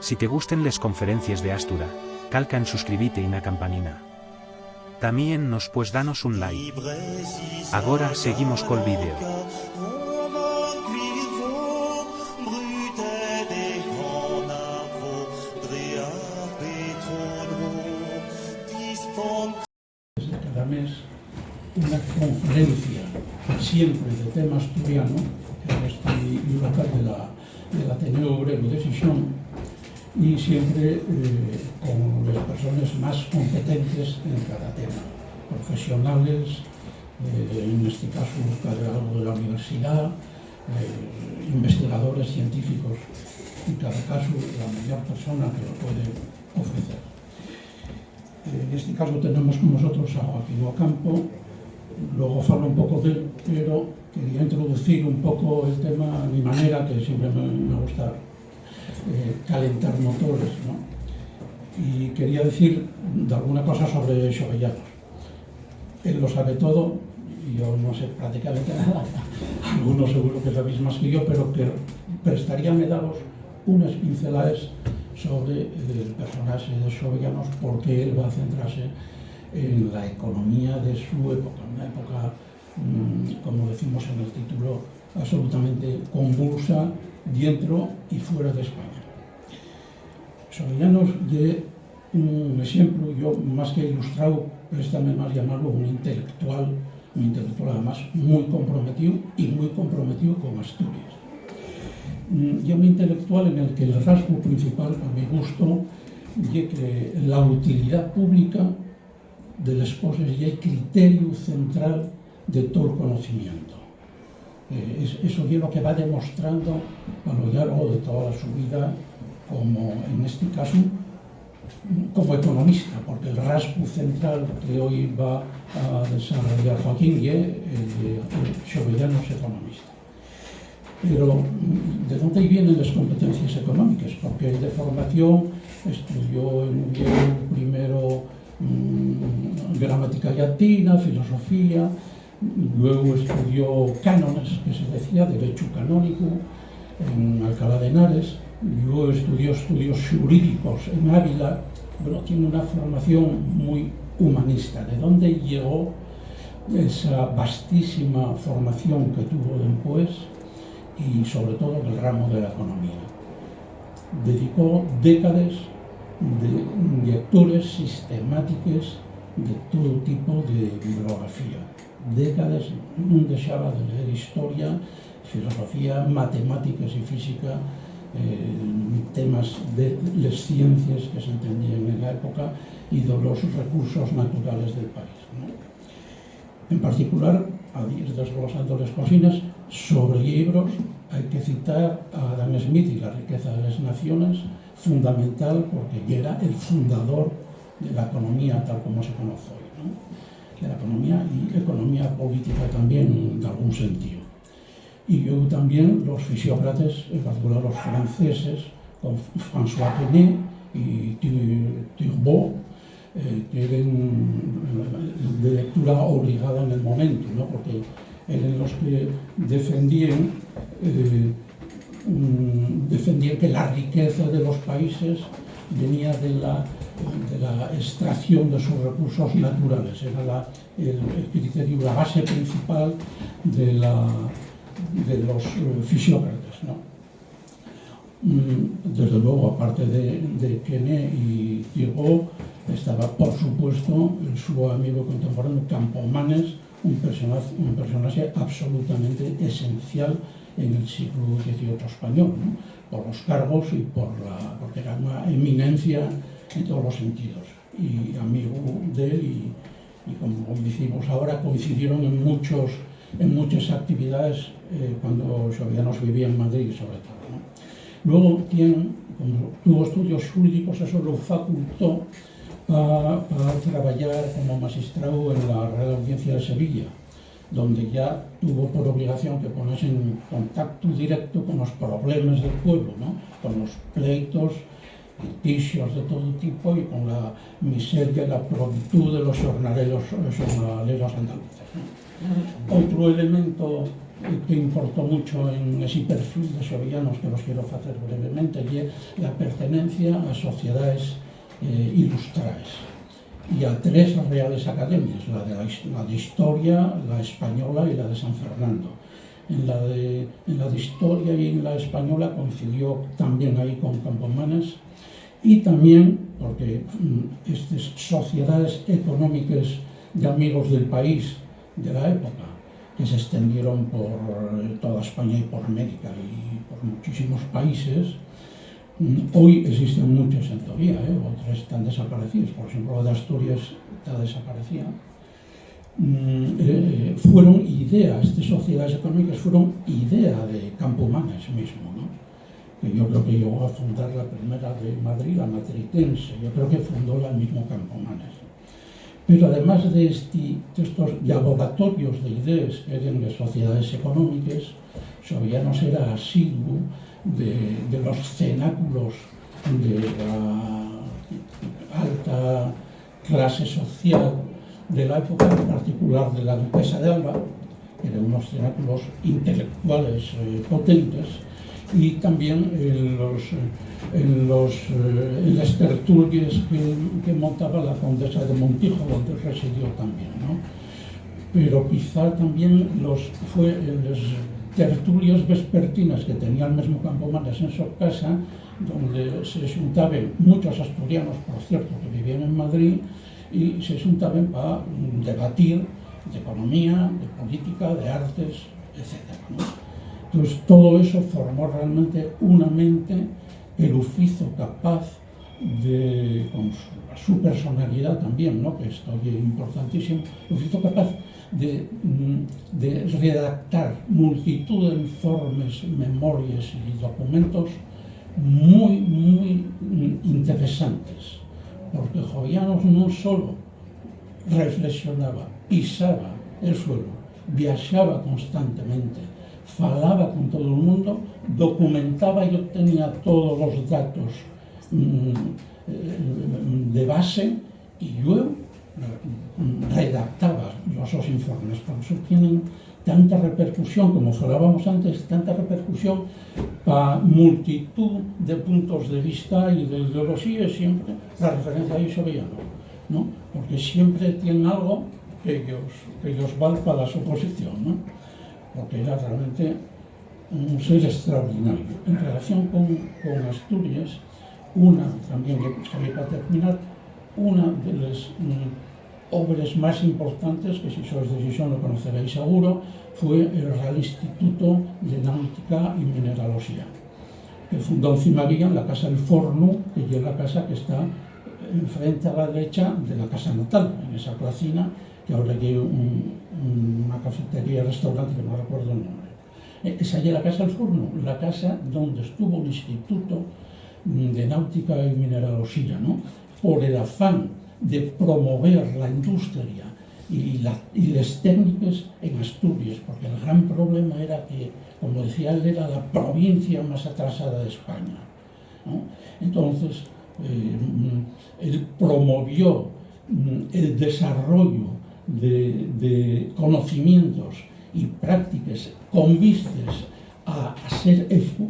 Si te gusten les conferencias de Astura, calca en suscribite y na campanina. También nos pues danos un like. Agora seguimos col vídeo. Cada mes una conferencia siempre de tema asturiano, que estoy local del Ateneo Obrero de Xixón, y siempre con las personas más competentes en cada tema, profesionales, en este caso algo de la universidad, investigadores científicos, en cada caso la mejor persona que lo puede ofrecer. En este caso tenemos con nosotros a Joaquín Ocampo, luego falo un poco de él, pero quería introducir un poco el tema a mi manera, que siempre me gusta calentar motores, ¿no? Y quería decir de alguna cosa sobre Xovellanos. Él lo sabe todo, y yo no sé prácticamente nada, algunos seguro que sabéis más que yo, pero que prestaríame daros unas pinceladas sobre el personaje de Xovellanos, porque él va a centrarse en la economía de su época, una época, como decimos en el título, absolutamente convulsa dentro y fuera de España. Xovellanos es un ejemplo, yo más que ilustrado, préstame más llamarlo un intelectual además muy comprometido con Asturias. Y un intelectual en el que el rasgo principal, a mi gusto, es que la utilidad pública de las cosas es el criterio central de todo el conocimiento. Eso es lo que va demostrando a lo largo de toda su vida, como en este caso, como economista, porque el rasgo central que hoy va a desarrollar Joaquín es Xovellanos economista. Pero, ¿de dónde vienen las competencias económicas? Porque de formación estudió en primero gramática latina, filosofía, luego estudió cánones, que se decía, derecho canónico, en Alcalá de Henares, luego estudió estudios jurídicos en Ávila. Bueno, tiene una formación muy humanista. ¿De dónde llegó esa vastísima formación que tuvo después? Y sobre todo en el ramo de la economía. Dedicó décadas de lecturas sistemáticas de todo tipo de bibliografía. Décadas no dejaba de leer historia, filosofía, matemáticas y física, temas de las ciencias que se entendían en la época y de los recursos naturales del país, ¿no? En particular, a ir desglosando las cocinas, sobre libros hay que citar a Adam Smith y La riqueza de las naciones, fundamental porque era el fundador de la economía tal como se conoce hoy, ¿no? De la economía y economía política también, en algún sentido. Y luego también los fisiócratas, en particular los franceses, con François Quesnay y Turgot, que eran de lectura obligada en el momento, ¿no? Porque eran los que defendían que la riqueza de los países venía de la extracción de sus recursos naturales. Era el criterio, la base principal de los fisiócratas, ¿no? Desde luego, aparte de Quesnay y Turgot, estaba, por supuesto, su amigo contemporáneo Campomanes, un personaje absolutamente esencial en el siglo XVIII español, ¿no? Por los cargos y porque era una eminencia en todos los sentidos. Y amigo de él, y como decimos ahora, coincidieron en muchas actividades cuando Xovellanos vivía en Madrid, sobre todo, ¿no? Luego como tuvo estudios jurídicos, eso lo facultó para trabajar como magistrado en la Real Audiencia de Sevilla, donde ya tuvo por obligación que ponerse en contacto directo con los problemas del pueblo, ¿no? Con los pleitos, litigios de todo tipo y con la miseria y la probitud de los jornaleros andaluces, ¿no? Otro elemento que importó mucho en ese perfil de xovellanos que vos quiero facer brevemente, é a pertenencia a sociedades ilustradas y a 3 reales academias, la de Historia, la Española y la de San Fernando. En la de Historia y en la Española coincidió también ahí con Campomanes, y también porque estas sociedades económicas de amigos del país de la época, que se extendieron por toda España y por América y por muchísimos países. Hoy existen muchos en teoría, otros están desaparecidos, por ejemplo, la de Asturias está desaparecida. Fueron ideas, estas sociedades económicas fueron idea de Campomanes mismo, ¿no? Que yo creo que llegó a fundar la primera de Madrid, la matritense, yo creo que fundó el mismo Campomanes. Pero además de estos laboratorios de ideas que eran las sociedades económicas, Xovellanos era asiduo de los cenáculos de la alta clase social de la época, en particular de la duquesa de Alba, que eran unos cenáculos intelectuales potentes, y también en las tertulias que montaba la condesa de Montijo, donde residió también, ¿no? Pero quizá también fue en las tertulias vespertinas que tenía el mismo Campomanes en su casa, donde se juntaban muchos asturianos, por cierto, que vivían en Madrid, y se juntaban para debatir de economía, de política, de artes, etc., ¿no? Entonces todo eso formó realmente una mente que lo hizo capaz de, con su personalidad también, ¿no? Que esto es importantísimo, lo hizo capaz de redactar multitud de informes, memorias y documentos muy, muy interesantes, porque Xovellanos no solo reflexionaba, pisaba el suelo, viajaba constantemente, falaba con todo el mundo, documentaba y obtenía todos los datos de base, y luego redactaba los informes. Por eso tienen tanta repercusión, como hablábamos antes, tanta repercusión para multitud de puntos de vista y de ideología, siempre la referencia a Xovellanos, ¿no? Porque siempre tienen algo que ellos valen para la oposición, ¿no? Porque era realmente un ser extraordinario. En relación con Asturias, también para terminar, una de las obras más importantes, que si sois de Xixón lo conoceréis seguro, fue el Real Instituto de Náutica y Mineralogía, que fundó en Cimaría, en la Casa del Forno, que es la casa que está enfrente a la derecha de la casa natal, en esa placina, que ahora hay una cafetería, restaurante, que no recuerdo el nombre. Esa es la Casa del Forno, la casa donde estuvo el Instituto de Náutica y Mineralogía, ¿no? Por el afán de promover la industria y las técnicas en Asturias, porque el gran problema era que, como decía él, era la provincia más atrasada de España, ¿no? Entonces, él promovió el desarrollo de conocimientos y prácticas con vistas a ser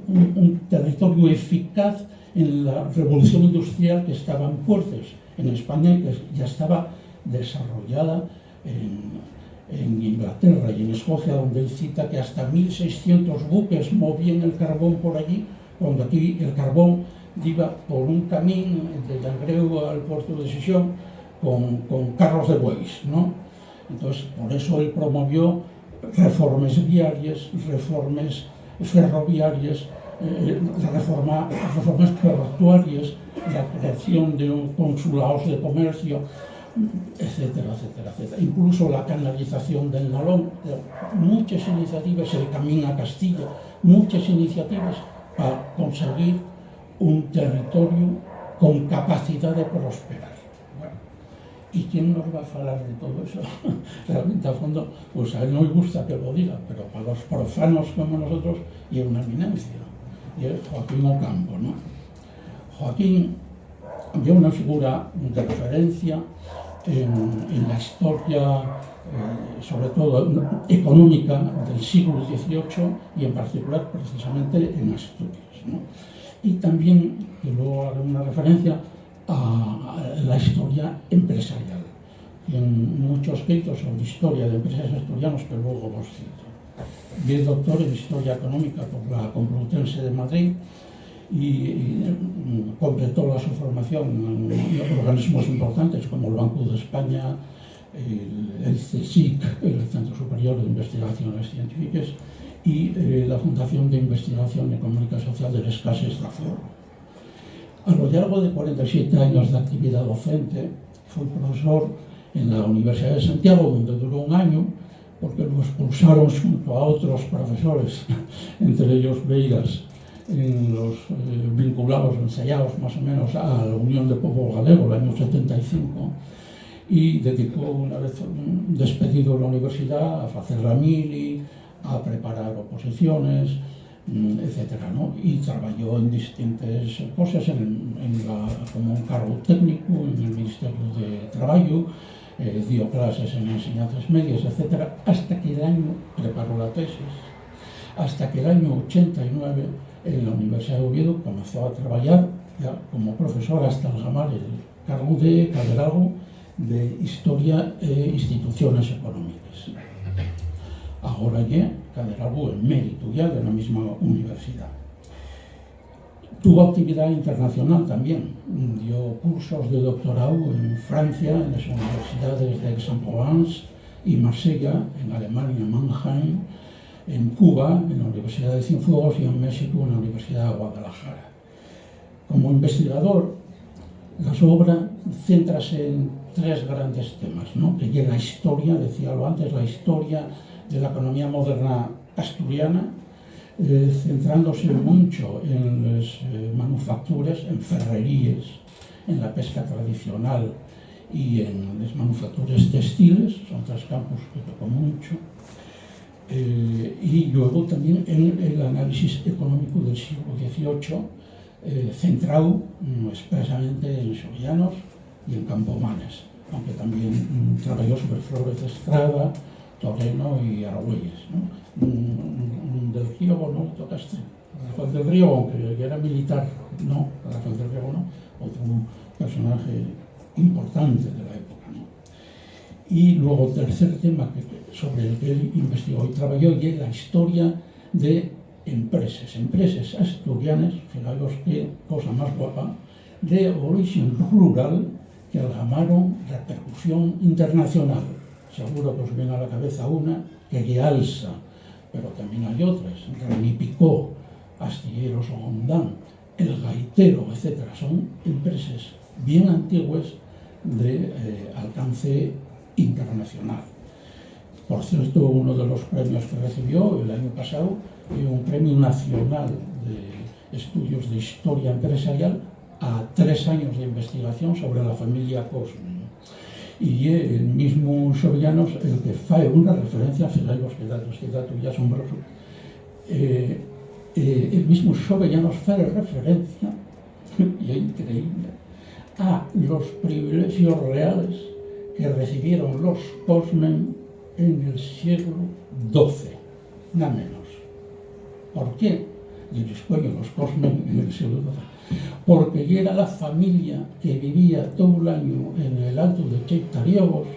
un territorio eficaz en la revolución industrial que estaba en puertas en España y que ya estaba desarrollada en Inglaterra y en Escocia, donde él cita que hasta 1600 buques movían el carbón por allí, cuando aquí el carbón iba por un camino de Langreo al puerto de Xixón con carros de bueyes, ¿no? Entonces, por eso él promovió reformas viarias, reformas ferroviarias, reformas portuarias, la creación de consulados de comercio, etcétera, etcétera, etcétera. Incluso la canalización del Nalón, muchas iniciativas, el Camino a Castilla, muchas iniciativas para conseguir un territorio con capacidad de prosperar. Bueno, ¿y quién nos va a hablar de todo eso? Realmente, a fondo, pues a él no le gusta que lo diga, pero para los profanos como nosotros, y es una eminencia, y es Joaquín Ocampo, ¿no? Joaquín había una figura de referencia en la historia sobre todo económica del siglo XVIII y en particular precisamente en Asturias, ¿no? Y también, que luego haré una referencia a la historia empresarial, en muchos escritos sobre historia de empresas asturianas que luego os cito. Y es doctor en Historia Económica por la Complutense de Madrid y completó su formación en organismos importantes como el Banco de España, el CSIC, el Centro Superior de Investigaciones Científicas, y la Fundación de Investigación Económica y Social de Les Cases d'Aforo. A lo largo de 47 años de actividad docente, fue profesor en la Universidad de Santiago, donde duró un año, porque lo expulsaron junto a otros profesores, entre ellos Beiras, en los vinculados, ensayados más o menos a la Unión de Pueblo Galego, el año 75, y dedicó, una vez despedido de la universidad, a hacer la mili, a preparar oposiciones, etcétera, ¿no? Y trabajó en distintas cosas, como un cargo técnico en el Ministerio de Trabajo, dio clases en enseñanzas medias, etcétera, hasta que el año, preparó la tesis, hasta que el año 89, en la Universidad de Oviedo, comenzó a trabajar ya como profesor hasta algamar el cargo de catedrático de Historia e Instituciones Económicas. Ahora ya catedrático en mérito ya de la misma universidad. Tuvo actividad internacional también, dio cursos de doctorado en Francia, en las universidades de Aix-en-Provence y Marsella, en Alemania, Mannheim, en Cuba, en la Universidad de Cienfuegos, y en México, en la Universidad de Guadalajara. Como investigador, la su obra céntrase en tres grandes temas, ¿no? Que es la historia, decíalo antes, la historia de la economía moderna asturiana, centrándose mucho en las manufacturas, en ferrerías, en la pesca tradicional y en las manufacturas textiles, son tres campos que tocó mucho, y luego también en el análisis económico del siglo XVIII, centrado expresamente en Sorianos y en Campomanes, aunque también trabajó sobre Flores de Estrada, Toreno y Argüelles, ¿no? Del Riego no tocaste, Rafael del Riego, aunque era militar, no, Rafael del Riego no, otro personaje importante de la época, ¿no? Y luego el tercer tema sobre el que él investigó y trabajó es la historia de empresas asturianas, fijaros qué cosa más guapa, de origen rural que algamaron repercusión internacional. Seguro que os viene a la cabeza una, que es Alsa, pero también hay otras, Reni Picó, Astilleros Gondán, El Gaitero, etc. Son empresas bien antiguas de alcance internacional. Por cierto, uno de los premios que recibió el año pasado fue un premio nacional de estudios de historia empresarial a 3 años de investigación sobre la familia Cosme. Y el mismo Xovellanos, el que fae una referencia, fijaos que dato ya asombroso, el mismo Xovellanos fae referencia, y es increíble, a los privilegios reales que recibieron los Cosmen en el siglo XII, nada menos. ¿Por qué? Diréis, coño, los Cosmen en el siglo XII. Porque era la familia que vivía todo el año en el Alto de Cheitariegos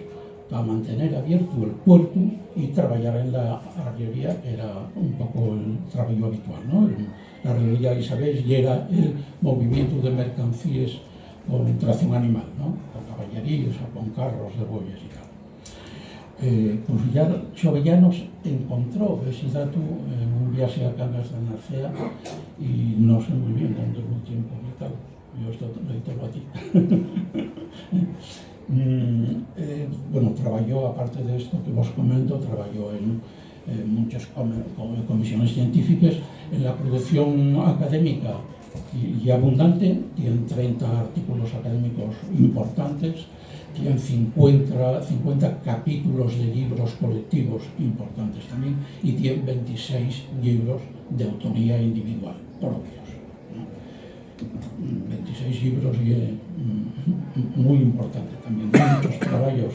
para mantener abierto el puerto y trabajar en la arriería, que era un poco el trabajo habitual, ¿no? La arriería, y sabéis, y era el movimiento de mercancías con tracción animal, ¿no? Con caballerías o con carros de bueyes y tal. Pues ya Xovellanos encontró ese dato en un viaje a Cangas de Narcea y no sé muy bien dónde lo tiene publicado. Yo esto lo tengo aquí. Bueno, trabajó, aparte de esto que os comento, trabajó en muchas comisiones científicas, en la producción académica y abundante. Tienen 30 artículos académicos importantes, tienen 50 capítulos de libros colectivos importantes también, y tienen 26 libros de autoría individual propios, ¿no? 26 libros y muy importante también, muchos trabajos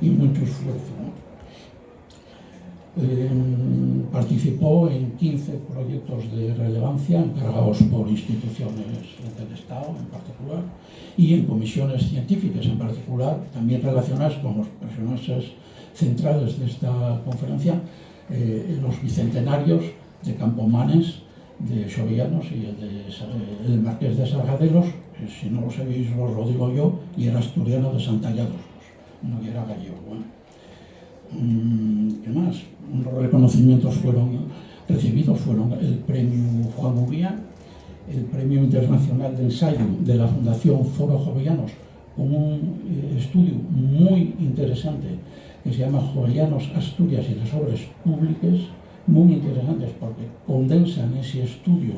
y mucho esfuerzo, ¿no? Participó en 15 proyectos de relevancia encargados por instituciones del Estado en particular y en comisiones científicas en particular, también relacionadas con los personajes centrales de esta conferencia, los bicentenarios de Campomanes, de Xovellanos y el Marqués de Sargadelos, si no lo sabéis os lo digo yo, y el asturiano de Santallados, no era gallego. Bueno. ¿Qué más? Los reconocimientos recibidos fueron el premio Juan Uría, el premio internacional de ensayo de la Fundación Foro Jovellanos, con un estudio muy interesante que se llama Jovellanos, Asturias y las obras públicas, muy interesantes porque condensan ese estudio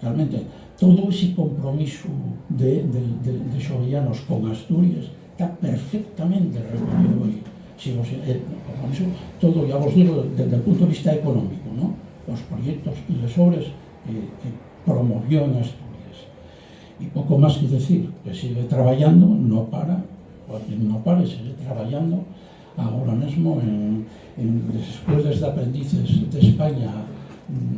realmente todo ese compromiso de Jovellanos con Asturias está perfectamente recogido hoy. Si todo, ya os digo, desde el punto de vista económico, ¿no? Los proyectos y las obras que promovió en Asturias. Y poco más que decir, que sigue trabajando, no para, sigue trabajando ahora mismo en las escuelas de aprendices de España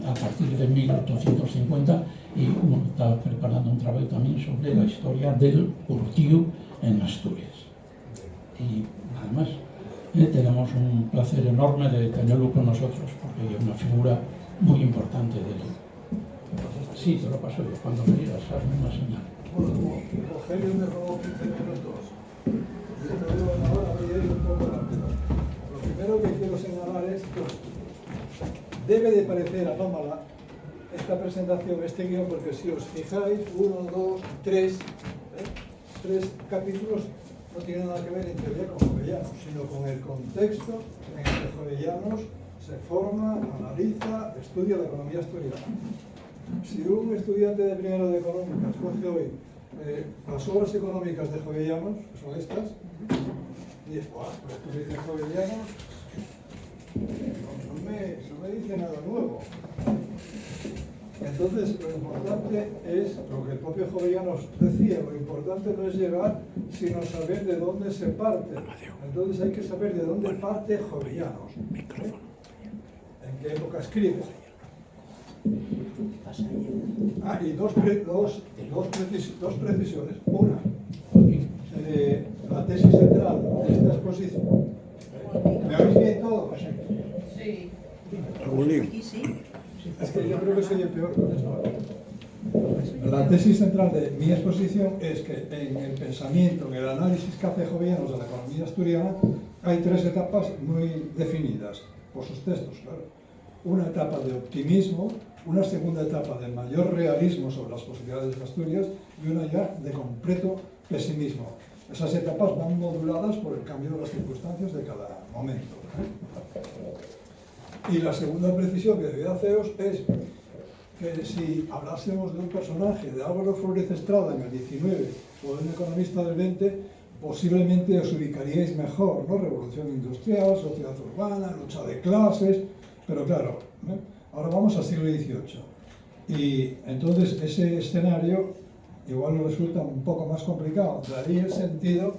a partir de 1850 y uno está preparando un trabajo también sobre la historia del curtío en Asturias. Y además tenemos un placer enorme de tenerlo con nosotros porque es una figura muy importante de él. Sí, te lo paso yo, cuando me digas, hazme una señal. Bueno, Rogelio me robó 15 minutos. Yo te digo ahora, voy a ir un poco rápido. Lo primero que quiero señalar es que debe de parecer anómala esta presentación, este guión, porque si os fijáis, 1, 2, 3 capítulos no tienen nada que ver en teoría con Jovellanos, sino con el contexto en el que Jovellanos se forma, analiza, estudia la economía asturiana. Si un estudiante de primero de económicas coge hoy las obras económicas de Jovellanos, que son estas, y dice, pues esto me dice Jovellanos, no me dice nada nuevo. Entonces, lo importante es, lo que el propio Jovellanos decía, lo importante no es llegar, sino saber de dónde se parte. Entonces hay que saber de dónde parte Jovellanos. ¿En qué época escribe? Y dos precisiones. Una, la tesis central de esta exposición. ¿Me oís bien todo? Sí. ¿Algún lío? Es que yo creo que soy el peor con esto. La tesis central de mi exposición es que en el pensamiento, en el análisis que hace Jovellanos de la economía asturiana, hay 3 etapas muy definidas por sus textos, claro. Una etapa de optimismo, una segunda etapa de mayor realismo sobre las posibilidades de Asturias y una ya de completo pesimismo. Esas etapas van moduladas por el cambio de las circunstancias de cada momento. Y la segunda precisión que debía haceros es que si hablásemos de un personaje de Álvaro Flórez Estrada en el 19 o de un economista del 20, posiblemente os ubicaríais mejor, ¿no? Revolución industrial, sociedad urbana, lucha de clases, pero claro, ¿no? Ahora vamos al siglo XVIII y entonces ese escenario igual nos resulta un poco más complicado. De ahí el sentido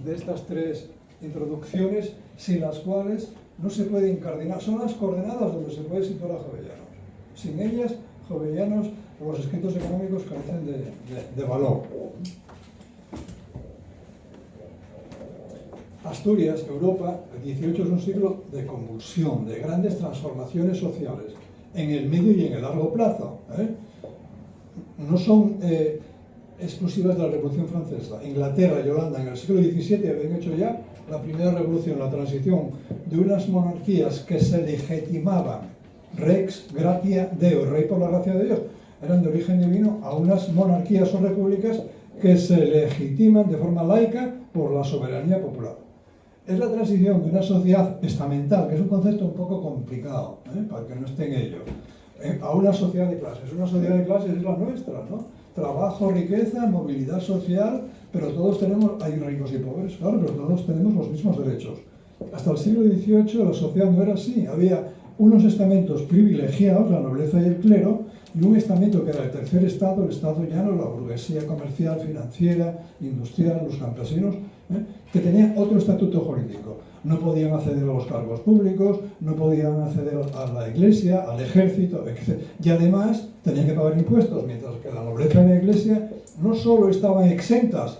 de estas 3 introducciones, sin las cuales no se puede incardinar. Son las coordenadas donde se puede situar a Jovellanos. Sin ellas, Jovellanos o los escritos económicos carecen de valor. Asturias, Europa, el XVIII es un siglo de convulsión, de grandes transformaciones sociales, en el medio y en el largo plazo. No son exclusivas de la Revolución Francesa. Inglaterra y Holanda en el siglo XVII habían hecho ya la primera revolución, la transición de unas monarquías que se legitimaban, rex gratia deo, rey por la gracia de Dios, eran de origen divino, a unas monarquías o repúblicas que se legitiman de forma laica por la soberanía popular. Es la transición de una sociedad estamental, que es un concepto un poco complicado, para que no esté en ello, a una sociedad de clases. Una sociedad de clases es la nuestra, ¿no? Trabajo, riqueza, movilidad social, pero todos tenemos, hay ricos y pobres, claro, pero todos tenemos los mismos derechos. Hasta el siglo XVIII la sociedad no era así, había unos estamentos privilegiados, la nobleza y el clero, y un estamento que era el tercer estado, el estado llano, la burguesía comercial, financiera, industrial, los campesinos, que tenía otro estatuto jurídico. no podían acceder a los cargos públicos, no podían acceder a la iglesia, al ejército, etc. Y además tenían que pagar impuestos, mientras que la nobleza y la iglesia no solo estaban exentas,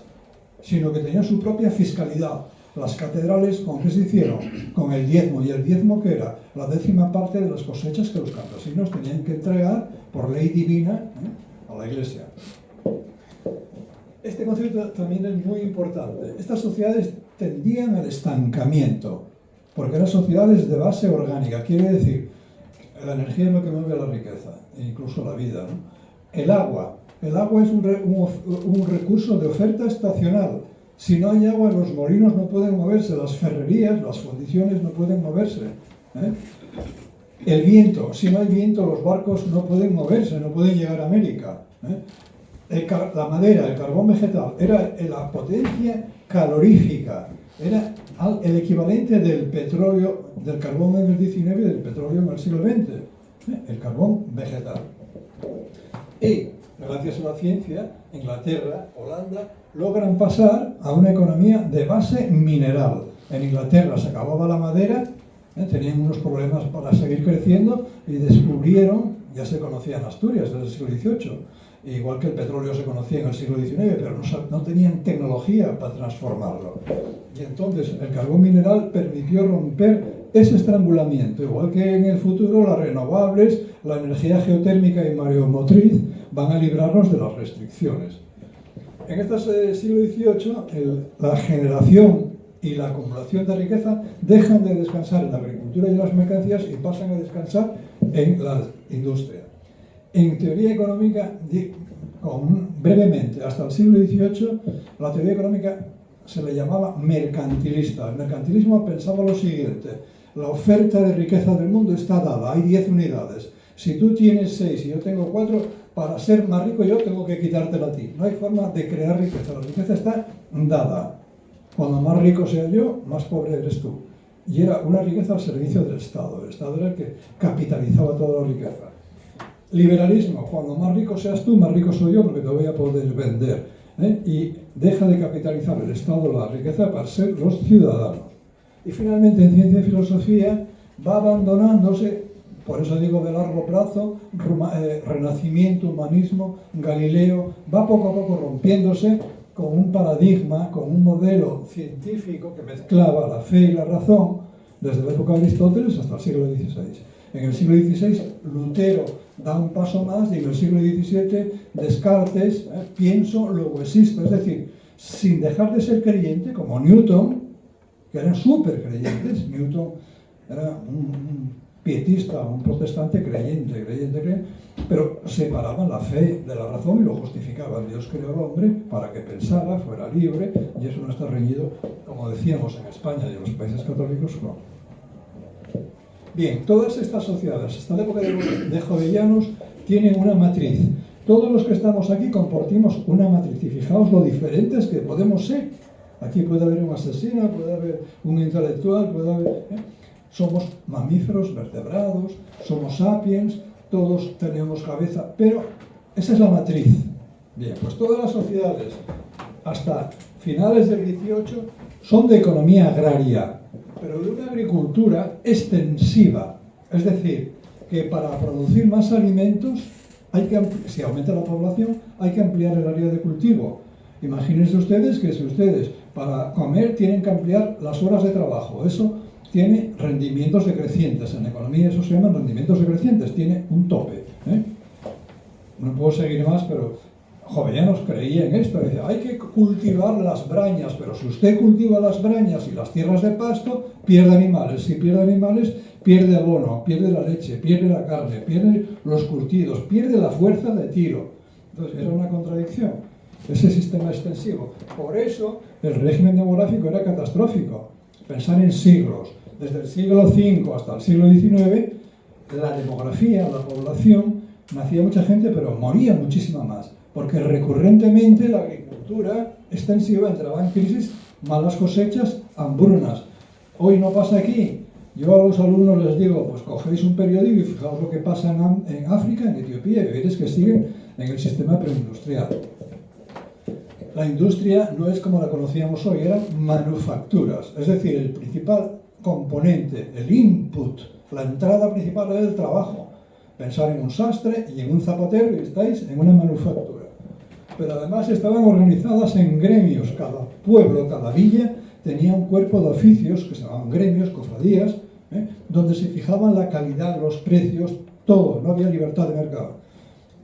sino que tenían su propia fiscalidad. Las catedrales, ¿con qué se hicieron? Con el diezmo. ¿Y el diezmo qué era? La 10ª parte de las cosechas que los campesinos tenían que entregar por ley divina a la iglesia. Este concepto también es muy importante. Estas sociedades tendían al estancamiento, porque eran sociedades de base orgánica. Quiere decir, la energía es lo que mueve la riqueza, e incluso la vida, ¿no? El agua es un recurso de oferta estacional. Si no hay agua, los molinos no pueden moverse, las ferrerías, las fundiciones no pueden moverse. El viento, si no hay viento, los barcos no pueden moverse, no pueden llegar a América. La madera, el carbón vegetal, era la potencia calorífica, era el equivalente del petróleo, del carbón en el 19 y del petróleo en el siglo XX, el carbón vegetal. Y gracias a la ciencia, Inglaterra, Holanda, logran pasar a una economía de base mineral. En Inglaterra se acababa la madera, tenían unos problemas para seguir creciendo y descubrieron, ya se conocía en Asturias desde el siglo XVIII, igual que el petróleo se conocía en el siglo XIX, pero no tenían tecnología para transformarlo. Y entonces el carbón mineral permitió romper ese estrangulamiento, igual que en el futuro las renovables, la energía geotérmica y mareomotriz van a librarnos de las restricciones. En este siglo XVIII, la generación y la acumulación de riqueza dejan de descansar en la agricultura y las mercancías y pasan a descansar en la industria. En teoría económica, brevemente, hasta el siglo XVIII, la teoría económica se le llamaba mercantilista. El mercantilismo pensaba lo siguiente: la oferta de riqueza del mundo está dada, hay 10 unidades. Si tú tienes 6 y yo tengo 4, para ser más rico yo tengo que quitártela a ti. No hay forma de crear riqueza, la riqueza está dada. Cuando más rico sea yo, más pobre eres tú. Y era una riqueza al servicio del Estado. El Estado era el que capitalizaba toda la riqueza. Liberalismo: cuando más rico seas tú, más rico soy yo porque te voy a poder vender. Y deja de capitalizar el Estado la riqueza para ser los ciudadanos. Y finalmente en ciencia y filosofía va abandonándose, por eso digo de largo plazo, Renacimiento, humanismo, Galileo, va poco a poco rompiéndose con un paradigma, con un modelo científico que mezclaba la fe y la razón desde la época de Aristóteles hasta el siglo XVI. En el siglo XVI, Lutero da un paso más y en el siglo XVII, Descartes, pienso, luego existo. Es decir, sin dejar de ser creyente, como Newton, que eran súper creyentes. Newton era un pietista, un protestante creyente, pero separaban la fe de la razón y lo justificaban. Dios creó al hombre para que pensara, fuera libre, y eso no está reñido, como decíamos, en España y en los países católicos, no. Bien, todas estas sociedades, hasta la época de Jovellanos, tienen una matriz. Todos los que estamos aquí compartimos una matriz, y fijaos lo diferentes que podemos ser. Aquí puede haber un asesino, puede haber un intelectual, puede haber... Somos mamíferos, vertebrados, somos sapiens, todos tenemos cabeza, pero esa es la matriz. Bien, pues todas las sociedades, hasta finales del XVIII, son de economía agraria, pero de una agricultura extensiva. Es decir, que para producir más alimentos, si aumenta la población, hay que ampliar el área de cultivo. Imagínense ustedes que si ustedes para comer tienen que ampliar las horas de trabajo, eso tiene rendimientos decrecientes. En economía eso se llaman rendimientos decrecientes, tiene un tope. No puedo seguir más, pero Jovellanos creía en esto, decía, hay que cultivar las brañas, pero si usted cultiva las brañas y las tierras de pasto, pierde animales. Si pierde animales, pierde abono, pierde la leche, pierde la carne, pierde los curtidos, pierde la fuerza de tiro. Entonces era una contradicción, ese sistema extensivo. Por eso el régimen demográfico era catastrófico. Pensar en siglos, desde el siglo V hasta el siglo XIX, la demografía, la población, nacía mucha gente, pero moría muchísima más, porque recurrentemente la agricultura extensiva entraba en crisis, malas cosechas, hambrunas. Hoy no pasa aquí. Yo a los alumnos les digo, pues cogéis un periódico y fijaos lo que pasa en África, en Etiopía, y veréis que siguen en el sistema preindustrial. la industria no es como la conocíamos hoy, eran manufacturas, es decir, el principal componente, el input, la entrada principal era el trabajo. Pensar en un sastre y en un zapatero y estáis en una manufactura. Pero además estaban organizadas en gremios, cada pueblo, cada villa tenía un cuerpo de oficios que se llamaban gremios, cofradías, donde se fijaban la calidad, los precios, todo, no había libertad de mercado.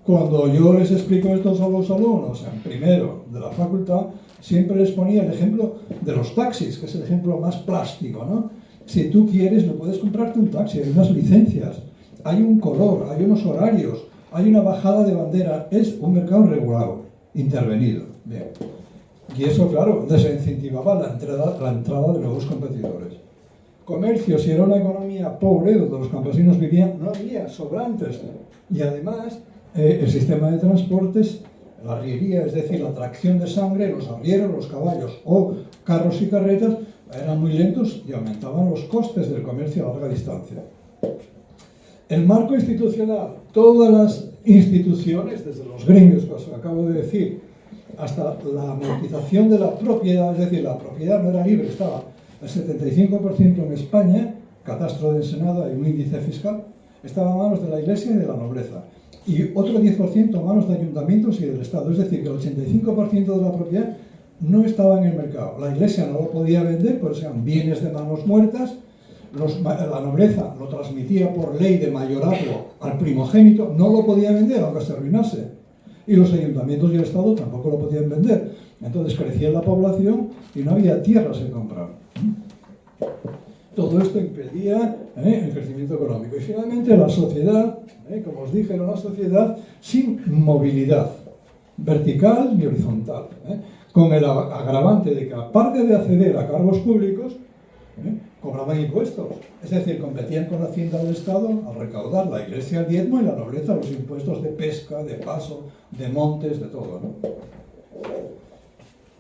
Cuando yo les explico esto a los alumnos, en primero de la facultad, siempre les ponía el ejemplo de los taxis, que es el ejemplo más plástico, ¿no? Si tú quieres, no puedes comprarte un taxi, hay unas licencias, hay un color, hay unos horarios, hay una bajada de bandera, es un mercado regulado, intervenido. Bien. Y eso, claro, desincentivaba la entrada de nuevos competidores. Comercio, si era una economía pobre, donde los campesinos vivían, no había sobrantes. Y además, el sistema de transportes, la arriería, es decir, la tracción de sangre, los arrieros, los caballos o carros y carretas, eran muy lentos y aumentaban los costes del comercio a larga distancia. El marco institucional, todas las instituciones, desde los gremios que os acabo de decir, hasta la amortización de la propiedad, es decir, la propiedad no era libre, estaba el 75% en España, catastro de Ensenada y un índice fiscal, estaba a manos de la Iglesia y de la nobleza, y otro 10% a manos de ayuntamientos y del Estado, es decir, que el 85% de la propiedad no estaba en el mercado. La Iglesia no lo podía vender, porque eran bienes de manos muertas, la nobleza lo transmitía por ley de mayorazgo al primogénito, no lo podía vender aunque se arruinase, y los ayuntamientos y el Estado tampoco lo podían vender. Entonces crecía la población y no había tierras que comprar. Todo esto impedía el crecimiento económico. Y finalmente la sociedad, como os dije, era una sociedad sin movilidad vertical ni horizontal, con el agravante de que, aparte de acceder a cargos públicos, cobraban impuestos, es decir, competían con la hacienda del Estado al recaudar, la Iglesia el diezmo y la nobleza los impuestos de pesca, de paso, de montes, de todo, ¿no?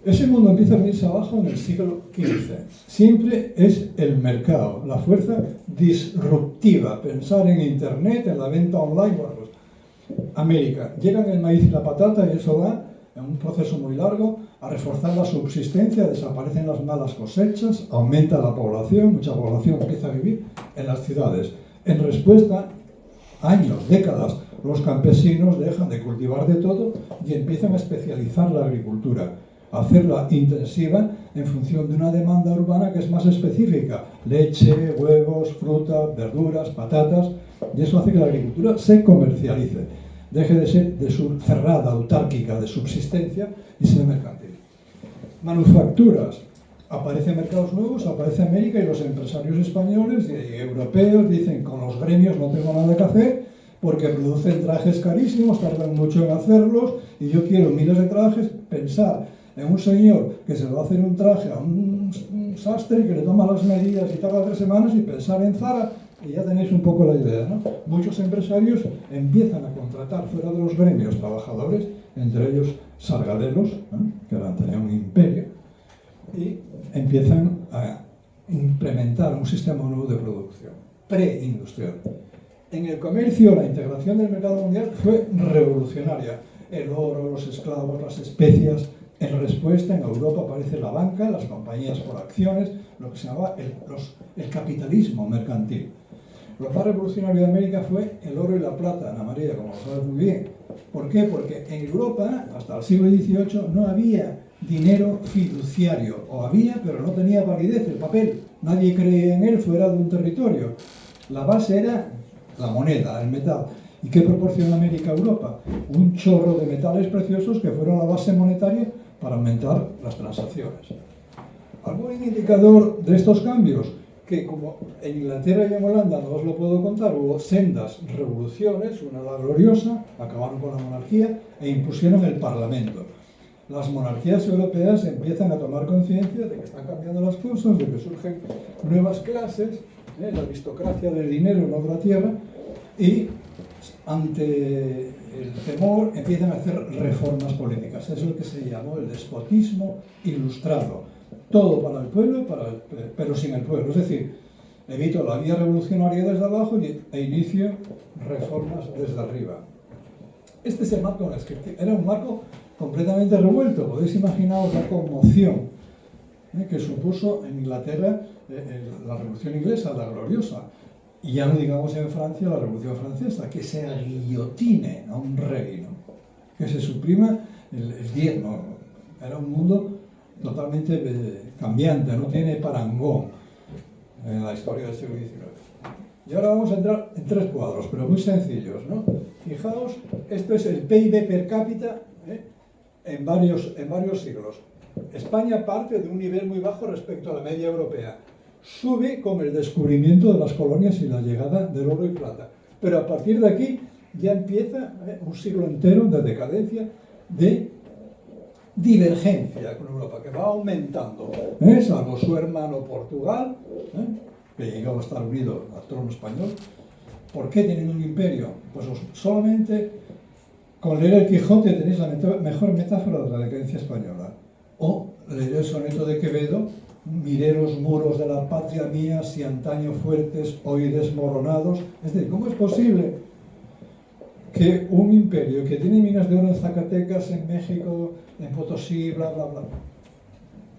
Ese mundo empieza a venirse abajo en el siglo XV. Siempre es el mercado, la fuerza disruptiva. Pensar en Internet, en la venta online, bueno, pues América. Llegan el maíz y la patata y eso va en un proceso muy largo a reforzar la subsistencia, desaparecen las malas cosechas, aumenta la población, mucha población empieza a vivir en las ciudades. En respuesta, años, décadas, los campesinos dejan de cultivar de todo y empiezan a especializar la agricultura, a hacerla intensiva en función de una demanda urbana que es más específica: leche, huevos, fruta, verduras, patatas, y eso hace que la agricultura se comercialice, deje de ser cerrada, autárquica, de subsistencia, y sea mercantil. Manufacturas. Aparecen mercados nuevos, aparece América, y los empresarios españoles y europeos dicen: con los gremios no tengo nada que hacer porque producen trajes carísimos, tardan mucho en hacerlos, y yo quiero miles de trajes. Pensar en un señor que se va a hacer un traje a un sastre que le toma las medidas y tarda 3 semanas, y pensar en Zara, y ya tenéis un poco la idea, ¿no? Muchos empresarios empiezan a contratar fuera de los gremios trabajadores, entre ellos sargadelos, que tenían un imperio, y empiezan a implementar un sistema nuevo de producción, preindustrial. En el comercio, la integración del mercado mundial fue revolucionaria. El oro, los esclavos, las especias. En respuesta, en Europa aparece la banca, las compañías por acciones, lo que se llamaba el capitalismo mercantil. Lo más revolucionario de América fue el oro y la plata, Ana María, como lo sabes muy bien. ¿Por qué? Porque en Europa, hasta el siglo XVIII, no había dinero fiduciario, o había, pero no tenía validez el papel. Nadie creía en él fuera de un territorio. La base era la moneda, el metal. ¿Y qué proporciona América a Europa? Un chorro de metales preciosos que fueron la base monetaria para aumentar las transacciones. ¿Algún indicador de estos cambios? Que como en Inglaterra y en Holanda, no os lo puedo contar, hubo sendas revoluciones, una la gloriosa, acabaron con la monarquía e impusieron el parlamento. Las monarquías europeas empiezan a tomar conciencia de que están cambiando las cosas, de que surgen nuevas clases, la aristocracia del dinero no de la tierra, y ante el temor empiezan a hacer reformas políticas. Es lo que se llamó el despotismo ilustrado. Todo para el pueblo, pero sin el pueblo. Es decir, evito la vía revolucionaria desde abajo e inicio reformas desde arriba. Este es el marco en el que era un marco completamente revuelto. Podéis imaginaros la conmoción que supuso en Inglaterra la Revolución Inglesa, la gloriosa. Y ya no digamos en Francia la Revolución Francesa, que se guillotine a un rey, ¿no? Que se suprima el diezmo. Era un mundo totalmente cambiante, no tiene parangón en la historia del siglo XIX. Y ahora vamos a entrar en 3 cuadros, pero muy sencillos, ¿no? Fijaos, esto es el PIB per cápita en varios siglos. España parte de un nivel muy bajo respecto a la media europea. Sube con el descubrimiento de las colonias y la llegada del oro y plata. Pero a partir de aquí ya empieza un siglo entero de decadencia, de divergencia con Europa, que va aumentando, salvo su hermano Portugal, que llegó a estar unido al trono español. ¿Por qué tienen un imperio? Pues solamente con leer el Quijote tenéis la mejor metáfora de la decadencia española. O leer el soneto de Quevedo: mireros muros de la patria mía, si antaño fuertes, hoy desmoronados. Es decir, ¿cómo es posible que un imperio que tiene minas de oro en Zacatecas, en México, en Potosí, bla, bla, bla,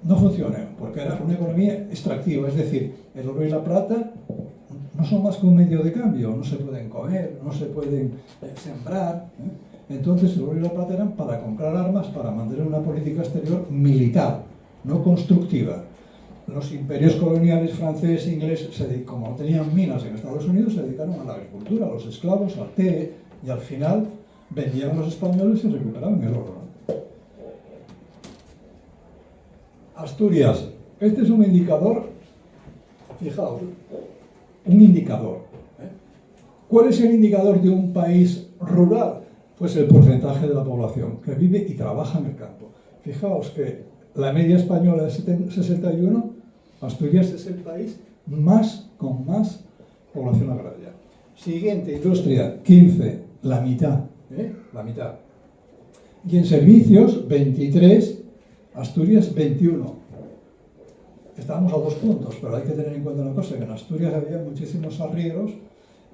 no funcione? Porque era una economía extractiva, es decir, el oro y la plata no son más que un medio de cambio, no se pueden comer, no se pueden sembrar. Entonces el oro y la plata eran para comprar armas, para mantener una política exterior militar, no constructiva. Los imperios coloniales francés e inglés, como no tenían minas en Estados Unidos, se dedicaron a la agricultura, a los esclavos, al té, y al final vendían los españoles y recuperaban el oro. Asturias. Este es un indicador, fijaos, un indicador. ¿Cuál es el indicador de un país rural? Pues el porcentaje de la población que vive y trabaja en el campo. Fijaos que la media española es 61, Asturias es el país con más población agraria. Siguiente, industria, 15, la mitad, la mitad. Y en servicios, 23, Asturias, 21. Estamos a 2 puntos, pero hay que tener en cuenta una cosa, que en Asturias había muchísimos arrieros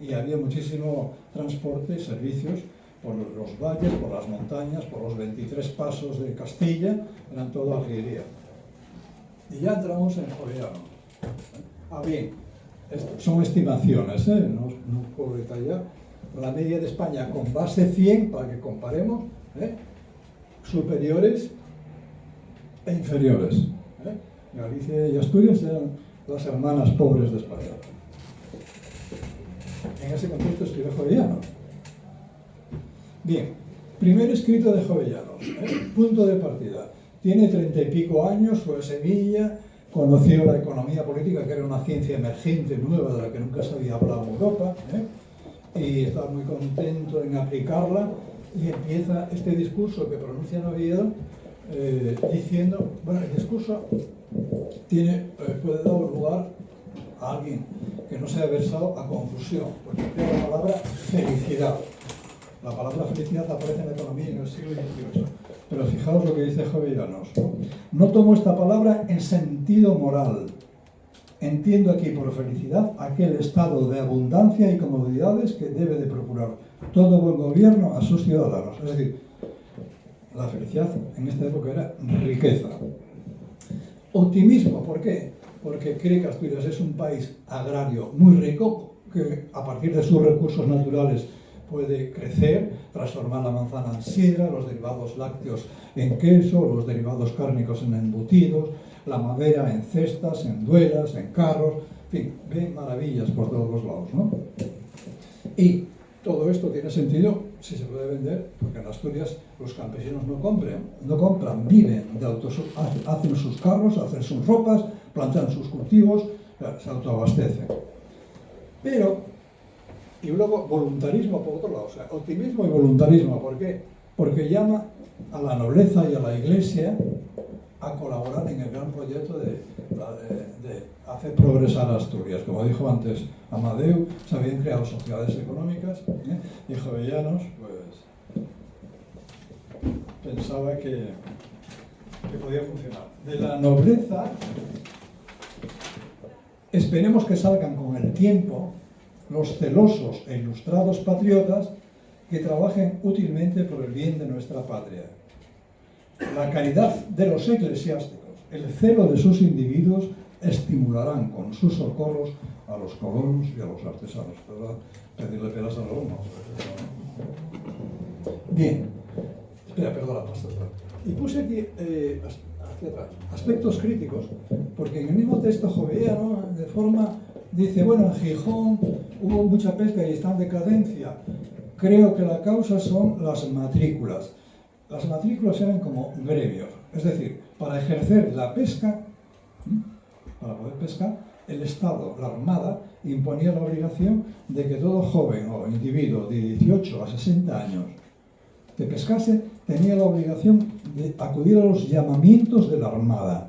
y había muchísimo transporte y servicios por los valles, por las montañas, por los 23 pasos de Castilla, eran todo arriería. Y ya entramos en Jovellanos. Bien, son estimaciones, no puedo detallar. La media de España con base 100, para que comparemos, superiores e inferiores. Galicia y Asturias eran las hermanas pobres de España. En ese contexto escribe Jovellanos. Bien, primer escrito de Jovellanos, punto de partida. Tiene 30 y pico años, fue Sevilla, conoció la economía política, que era una ciencia emergente, nueva, de la que nunca se había hablado en Europa, y estaba muy contento en aplicarla, y empieza este discurso que pronuncia en Oviedo, diciendo, bueno, el discurso puede dar lugar a alguien que no se haya versado a confusión, porque emplea la palabra felicidad. La palabra felicidad aparece en la economía en el siglo XVIII. Pero fijaos lo que dice Jovellanos. No tomo esta palabra en sentido moral. Entiendo aquí por felicidad aquel estado de abundancia y comodidades que debe de procurar todo buen gobierno a sus ciudadanos. Es decir, la felicidad en esta época era riqueza. Optimismo, ¿por qué? Porque cree que Asturias es un país agrario muy rico, que a partir de sus recursos naturales puede crecer, transformar la manzana en sidra, los derivados lácteos en queso, los derivados cárnicos en embutidos, la madera en cestas, en duelas, en carros, en fin, ve maravillas por todos los lados, ¿no? Y todo esto tiene sentido si se puede vender, porque en Asturias los campesinos no compran, viven de hacen sus carros, hacen sus ropas, plantan sus cultivos, se autoabastecen. Pero y luego voluntarismo por otro lado, o sea, optimismo y voluntarismo. ¿Por qué? Porque llama a la nobleza y a la Iglesia a colaborar en el gran proyecto de hacer progresar a Asturias. Como dijo antes Amadeu, se habían creado sociedades económicas, y Jovellanos pues pensaba que podía funcionar. De la nobleza esperemos que salgan con el tiempo los celosos e ilustrados patriotas que trabajen útilmente por el bien de nuestra patria. La caridad de los eclesiásticos, el celo de sus individuos estimularán con sus socorros a los colonos y a los artesanos. ¿Verdad? Pedirle peras al olmo. Bien. Espera, perdona, pasa atrás. Y puse aquí, hacia atrás, aspectos críticos, porque en el mismo texto joveano, de forma, dice, bueno, en Gijón hubo mucha pesca y está en decadencia. Creo que la causa son las matrículas. Las matrículas eran como gremios, es decir, para ejercer la pesca, para poder pescar, el Estado, la Armada, imponía la obligación de que todo joven o individuo de 18 a 60 años que pescase tenía la obligación de acudir a los llamamientos de la Armada.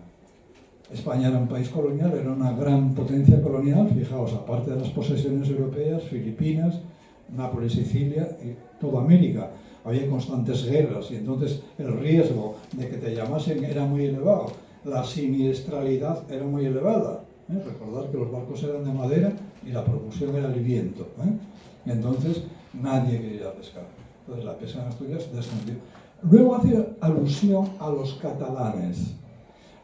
España era un país colonial, era una gran potencia colonial, fijaos, aparte de las posesiones europeas, Filipinas, Nápoles, Sicilia y toda América. Había constantes guerras y entonces el riesgo de que te llamasen era muy elevado, la siniestralidad era muy elevada. Recordad que los barcos eran de madera y la propulsión era el viento. Entonces nadie quería pescar. Entonces la pesca en Asturias descendió. Luego hace alusión a los catalanes.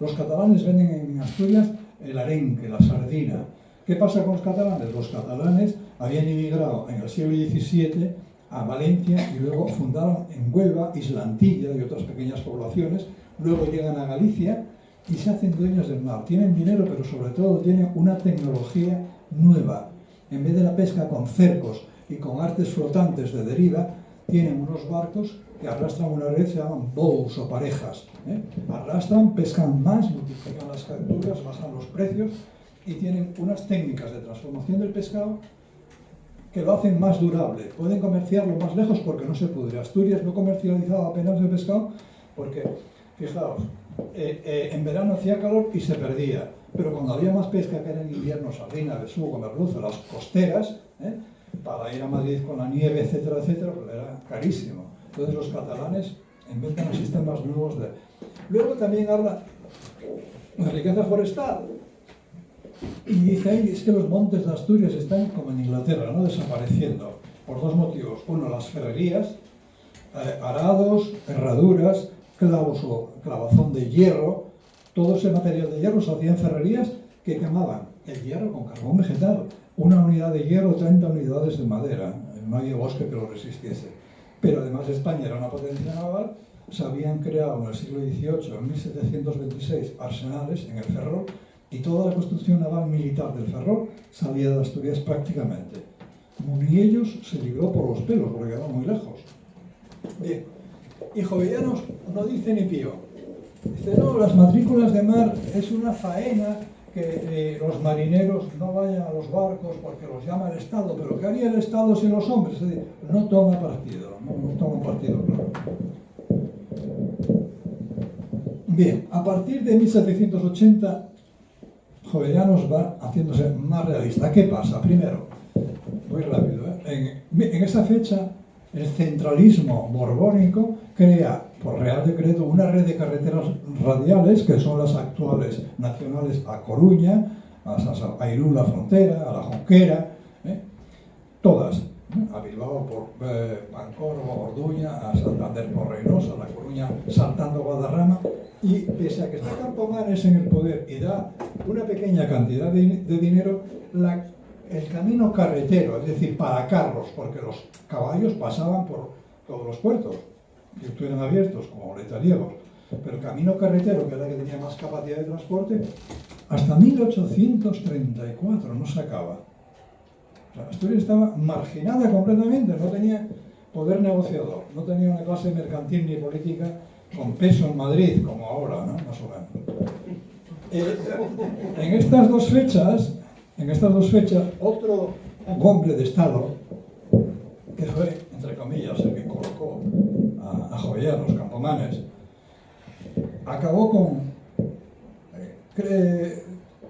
Los catalanes venden en Asturias el arenque, la sardina. ¿Qué pasa con los catalanes? Los catalanes habían emigrado en el siglo XVII a Valencia y luego fundaron en Huelva, Islantilla y otras pequeñas poblaciones. Luego llegan a Galicia y se hacen dueños del mar. Tienen dinero, pero sobre todo tienen una tecnología nueva. En vez de la pesca con cercos y con artes flotantes de deriva, tienen unos barcos que arrastran una red, se llaman bows o parejas. Arrastran, pescan más, multiplican las capturas, bajan los precios y tienen unas técnicas de transformación del pescado que lo hacen más durable. Pueden comerciarlo más lejos porque no se pudre. Asturias no comercializaba apenas el pescado porque, fijaos, en verano hacía calor y se perdía, pero cuando había más pesca, que era en invierno, sardina, besugo, merluza, las costeras, para ir a Madrid con la nieve, etcétera, etcétera, pues era carísimo. Entonces los catalanes inventan sistemas nuevos de... Luego también habla de riqueza forestal. Y dice ahí, es que los montes de Asturias están como en Inglaterra, ¿no? Desapareciendo, por dos motivos. Uno, las ferrerías, arados, herraduras, clavos o clavazón de hierro. Todo ese material de hierro se hacía en ferrerías que quemaban el hierro con carbón vegetal. Una unidad de hierro, 30 unidades de madera. No había bosque que lo resistiese. Pero además España era una potencia naval. Se habían creado en el siglo XVIII, en 1726, arsenales en el Ferrol, y toda la construcción naval militar del Ferrol salía de Asturias prácticamente. Muniellos se libró por los pelos, porque quedaba muy lejos. Bien, y Jovellanos no dice ni pío. Dice, no, las matrículas de mar es una faena, que los marineros no vayan a los barcos porque los llama el Estado, pero ¿qué haría el Estado sin los hombres? Es decir, no toma partido, no toma partido, claro. Bien, a partir de 1780, Jovellanos va haciéndose más realista. ¿Qué pasa? Primero, muy rápido, en esa fecha, el centralismo borbónico crea, por Real Decreto, una red de carreteras radiales, que son las actuales nacionales a Coruña, a Irún la Frontera, a la Jonquera, todas, a Bilbao por Pancorbo, Orduña, a Santander por Reynosa, a La Coruña saltando Guadarrama, y pese a que está Campomanes en el poder y da una pequeña cantidad de dinero, el camino carretero, es decir, para carros, porque los caballos pasaban por todos los puertos, que estuvieran abiertos, como letariegos, pero el camino carretero, que era el que tenía más capacidad de transporte, hasta 1834 no se acaba. O sea, Asturias estaba marginada completamente, no tenía poder negociador, no tenía una clase mercantil ni política con peso en Madrid, como ahora, ¿no? Más o menos. En estas dos fechas, otro hombre de Estado, que fue, entre comillas, el que colocó a Jovellanos, Campomanes, acabó con...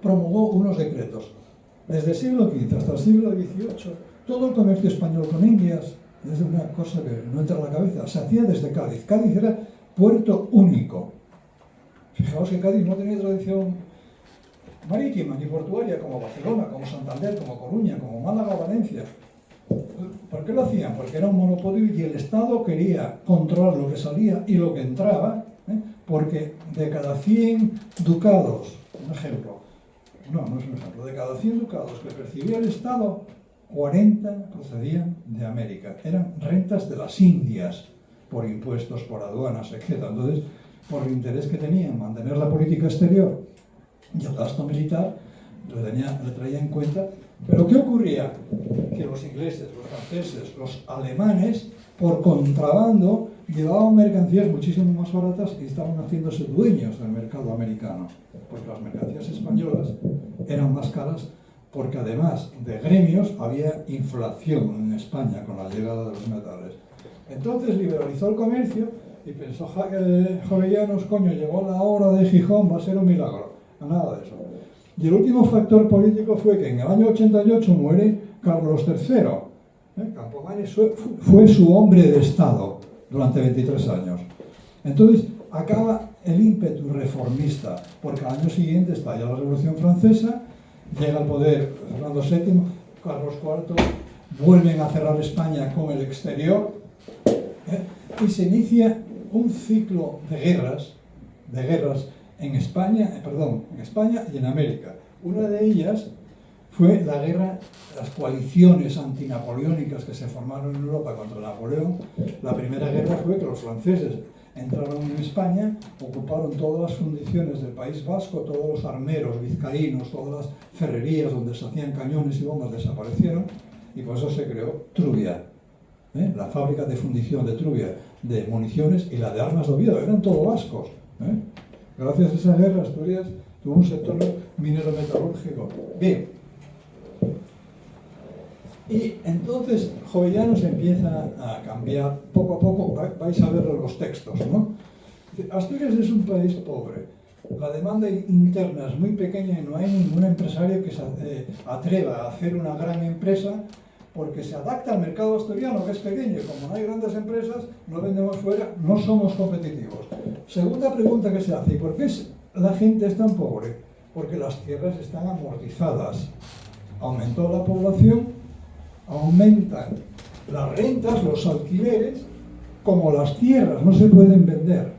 promulgó unos decretos. Desde el siglo XV hasta el siglo XVIII, todo el comercio español con Indias, desde una cosa que no entra en la cabeza, se hacía desde Cádiz. Cádiz era puerto único. Fijaos que Cádiz no tenía tradición marítima ni portuaria como Barcelona, como Santander, como Coruña, como Málaga, Valencia. ¿Por qué lo hacían? Porque era un monopolio y el Estado quería controlar lo que salía y lo que entraba, porque de cada 100 ducados, un ejemplo, no es un ejemplo, de cada 100 ducados que percibía el Estado, 40 procedían de América. Eran rentas de las Indias, por impuestos, por aduanas, etc. Entonces, por el interés que tenían en mantener la política exterior y el gasto militar, le traía en cuenta. Pero ¿qué ocurría? Que los ingleses, los franceses, los alemanes, por contrabando, llevaban mercancías muchísimo más baratas y estaban haciéndose dueños del mercado americano, porque las mercancías españolas eran más caras, porque además de gremios había inflación en España con la llegada de los metales. Entonces liberalizó el comercio y pensó Jovellanos, coño, llegó la hora de Gijón, va a ser un milagro. Nada de eso. Y el último factor político fue que en el año 88 muere Carlos III. Campomanes fue su hombre de Estado durante 23 años. Entonces acaba el ímpetu reformista, porque al año siguiente estalla la Revolución Francesa, llega al poder Fernando VII, Carlos IV, vuelven a cerrar España con el exterior, y se inicia un ciclo de guerras en España y en América. Una de ellas fue la guerra, las coaliciones antinapoleónicas que se formaron en Europa contra Napoleón. La primera guerra fue que los franceses entraron en España, ocuparon todas las fundiciones del País Vasco, todos los armeros vizcaínos, todas las ferrerías donde se hacían cañones y bombas desaparecieron, y por eso se creó Trubia, la fábrica de fundición de Trubia, de municiones, y la de armas de Oviedo, eran todos vascos. Gracias a esa guerra, Asturias tuvo un sector minero-metalúrgico. Bien. Y entonces Jovellanos empieza a cambiar poco a poco, vais a ver los textos, ¿no? Asturias es un país pobre, la demanda interna es muy pequeña y no hay ningún empresario que se atreva a hacer una gran empresa, porque se adapta al mercado asturiano, que es pequeño, y como no hay grandes empresas, no vendemos fuera, no somos competitivos. Segunda pregunta que se hace, ¿y por qué la gente es tan pobre? Porque las tierras están amortizadas. Aumentó la población, aumentan las rentas, los alquileres, como las tierras no se pueden vender.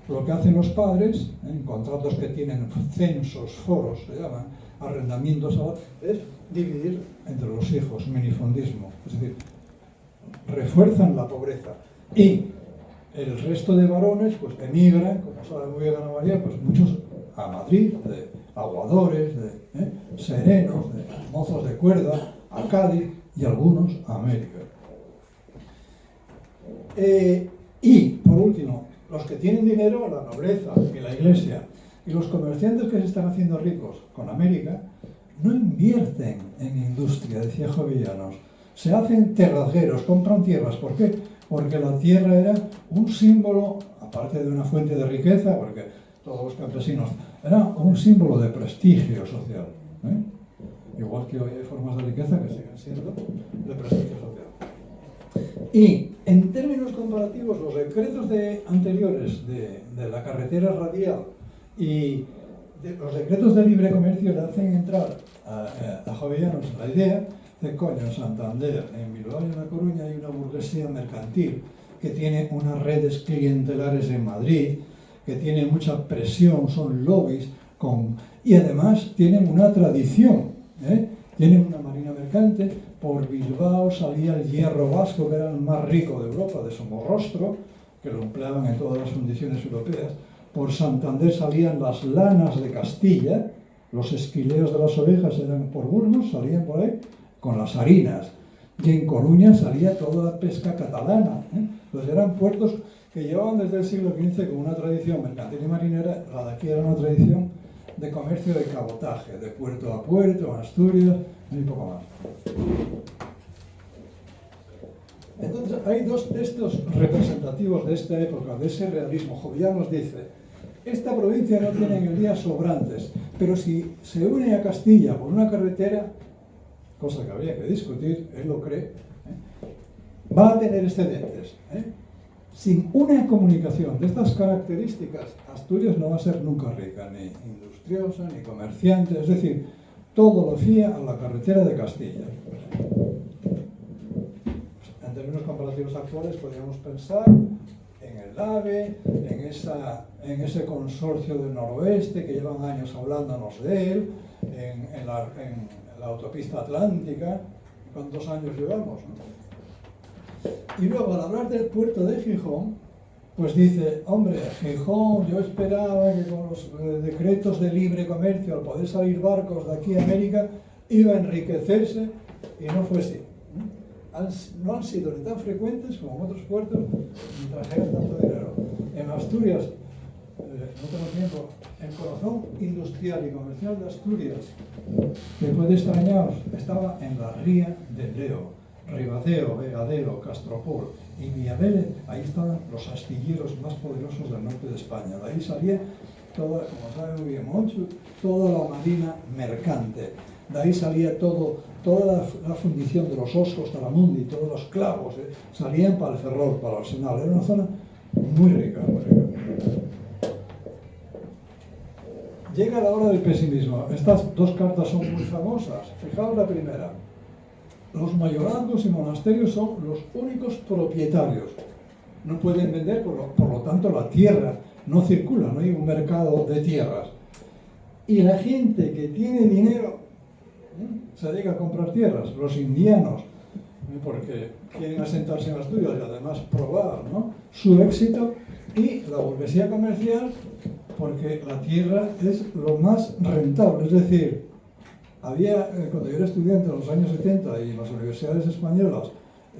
Lo que hacen los padres, en contratos que tienen censos, foros, se llaman, arrendamientos, es dividir entre los hijos, minifundismo, es decir, refuerzan la pobreza. Y el resto de varones pues emigran, como sabe muy bien Ana María, pues muchos a Madrid, de aguadores, de serenos, de mozos de cuerda, a Cádiz, y algunos a América. Y, por último, los que tienen dinero, la nobleza y la iglesia, y los comerciantes que se están haciendo ricos con América, no invierten en industria, decía Jovellanos. Se hacen terraceros, compran tierras. ¿Por qué? Porque la tierra era un símbolo, aparte de una fuente de riqueza, porque todos los campesinos, era un símbolo de prestigio social. Igual que hoy hay formas de riqueza que siguen siendo de prestigio social. Y en términos comparativos, los decretos anteriores de la carretera radial y los decretos de libre comercio le hacen entrar a Jovellanos la idea de, coño, en Santander, en Bilbao y en La Coruña hay una burguesía mercantil que tiene unas redes clientelares en Madrid, que tiene mucha presión, son lobbies, y además tienen una tradición, tienen una marina mercante. Por Bilbao salía el hierro vasco, que era el más rico de Europa, de Somorrostro, que lo empleaban en todas las fundiciones europeas. Por Santander salían las lanas de Castilla, los esquileos de las ovejas eran por Burgos, salían por ahí con las harinas. Y en Coruña salía toda la pesca catalana. Entonces eran puertos que llevaban desde el siglo XV con una tradición mercantil y marinera. La de aquí era una tradición de comercio de cabotaje, de puerto a puerto, en Asturias, y poco más. Entonces hay dos textos representativos de esta época, de ese realismo. Jovellanos dice: esta provincia no tiene en el día sobrantes, pero si se une a Castilla por una carretera, cosa que habría que discutir, él lo cree, va a tener excedentes. Sin una comunicación de estas características, Asturias no va a ser nunca rica, ni industriosa, ni comerciante, es decir, todo lo fía a la carretera de Castilla. En términos comparativos actuales podríamos pensar en el AVE, en ese consorcio del noroeste que llevan años hablándonos de él, en la autopista atlántica. ¿Cuántos años llevamos, no? Y luego, al hablar del puerto de Gijón, pues dice, hombre, Gijón, yo esperaba que con los decretos de libre comercio, al poder salir barcos de aquí a América, iba a enriquecerse, y no fue así. No han sido ni tan frecuentes como en otros puertos, ni trajeron tanto dinero. En Asturias, no tengo tiempo, el corazón industrial y comercial de Asturias, que puede extrañaros, estaba en la ría de Leo, Ribadeo, Vegadeo, Castropol y Villaverde. Ahí estaban los astilleros más poderosos del norte de España. De ahí salía toda, como sabe muy bien Moncho, toda la marina mercante. De ahí salía toda la fundición de los oscos, Taramundi, todos los clavos, salían para el Ferrol, para el Arsenal. Era una zona muy rica, muy rica. Llega la hora del pesimismo. Estas dos cartas son muy famosas. Fijaos la primera. Los mayorazgos y monasterios son los únicos propietarios. No pueden vender, por lo tanto la tierra no circula, no hay un mercado de tierras. Y la gente que tiene dinero se dedica a comprar tierras, los indianos, porque quieren asentarse en Asturias y además probar, ¿no?, su éxito, y la burguesía comercial, porque la tierra es lo más rentable. Es decir, cuando yo era estudiante en los años 70 y en las universidades españolas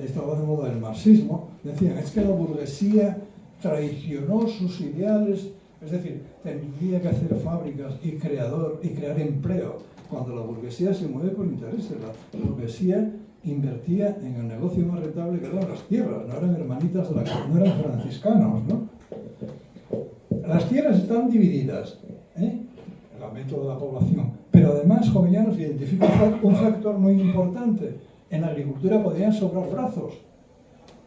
estaba de moda el marxismo, decían, es que la burguesía traicionó sus ideales, es decir, tendría que hacer fábricas y crear empleo. Cuando la burguesía se mueve por intereses, la burguesía invertía en el negocio más rentable, que eran las tierras, no eran hermanitas de la casa, no eran franciscanos, ¿no? Las tierras están divididas, el aumento de la población, pero además Jovellanos identifica un factor muy importante. En la agricultura podían sobrar brazos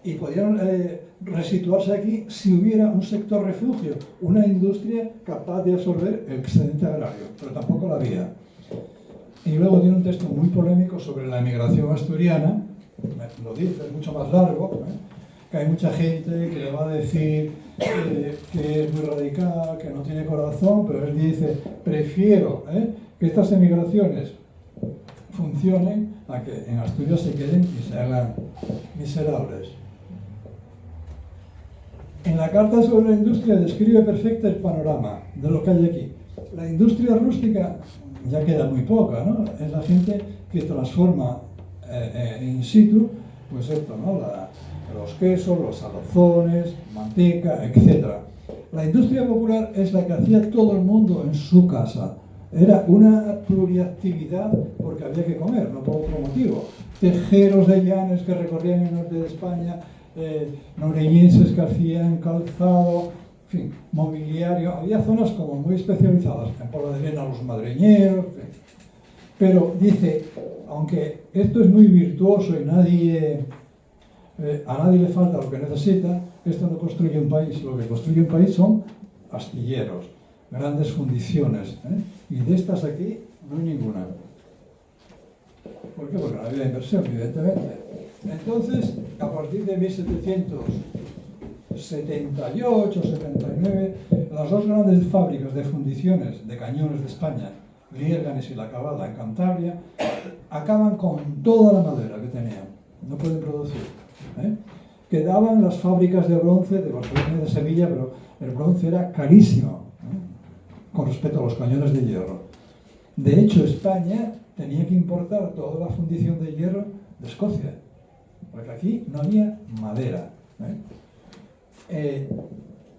y podían resituarse aquí si hubiera un sector refugio, una industria capaz de absorber el excedente agrario, pero tampoco la había. Y luego tiene un texto muy polémico sobre la emigración asturiana, lo dice, es mucho más largo, que hay mucha gente que le va a decir que es muy radical, que no tiene corazón, pero él dice, prefiero que estas emigraciones funcionen a que en Asturias se queden y se hagan miserables. En la carta sobre la industria describe perfecto el panorama de lo que hay aquí. La industria rústica ya queda muy poca, ¿no? Es la gente que transforma in situ, pues esto, ¿no?, los quesos, los salazones, manteca, etc. La industria popular es la que hacía todo el mundo en su casa. Era una pluriactividad porque había que comer, no por otro motivo. Tejeros de llanes que recorrían el norte de España, noreñenses que hacían calzado, en fin, mobiliario. Había zonas como muy especializadas, en Pola de Lena los madreñeros, en fin. Pero dice, aunque esto es muy virtuoso y a nadie le falta lo que necesita, esto no construye un país. Lo que construye un país son astilleros, grandes fundiciones, y de estas aquí no hay ninguna. ¿Por qué? Porque no había inversión, evidentemente. Entonces, a partir de 1778, 79, las dos grandes fábricas de fundiciones de cañones de España, Liérganes y La Cavada en Cantabria, acaban con toda la madera que tenían. No pueden producir. Quedaban las fábricas de bronce de Barcelona y de Sevilla, pero el bronce era carísimo, con respecto a los cañones de hierro. De hecho, España tenía que importar toda la fundición de hierro de Escocia, porque aquí no había madera.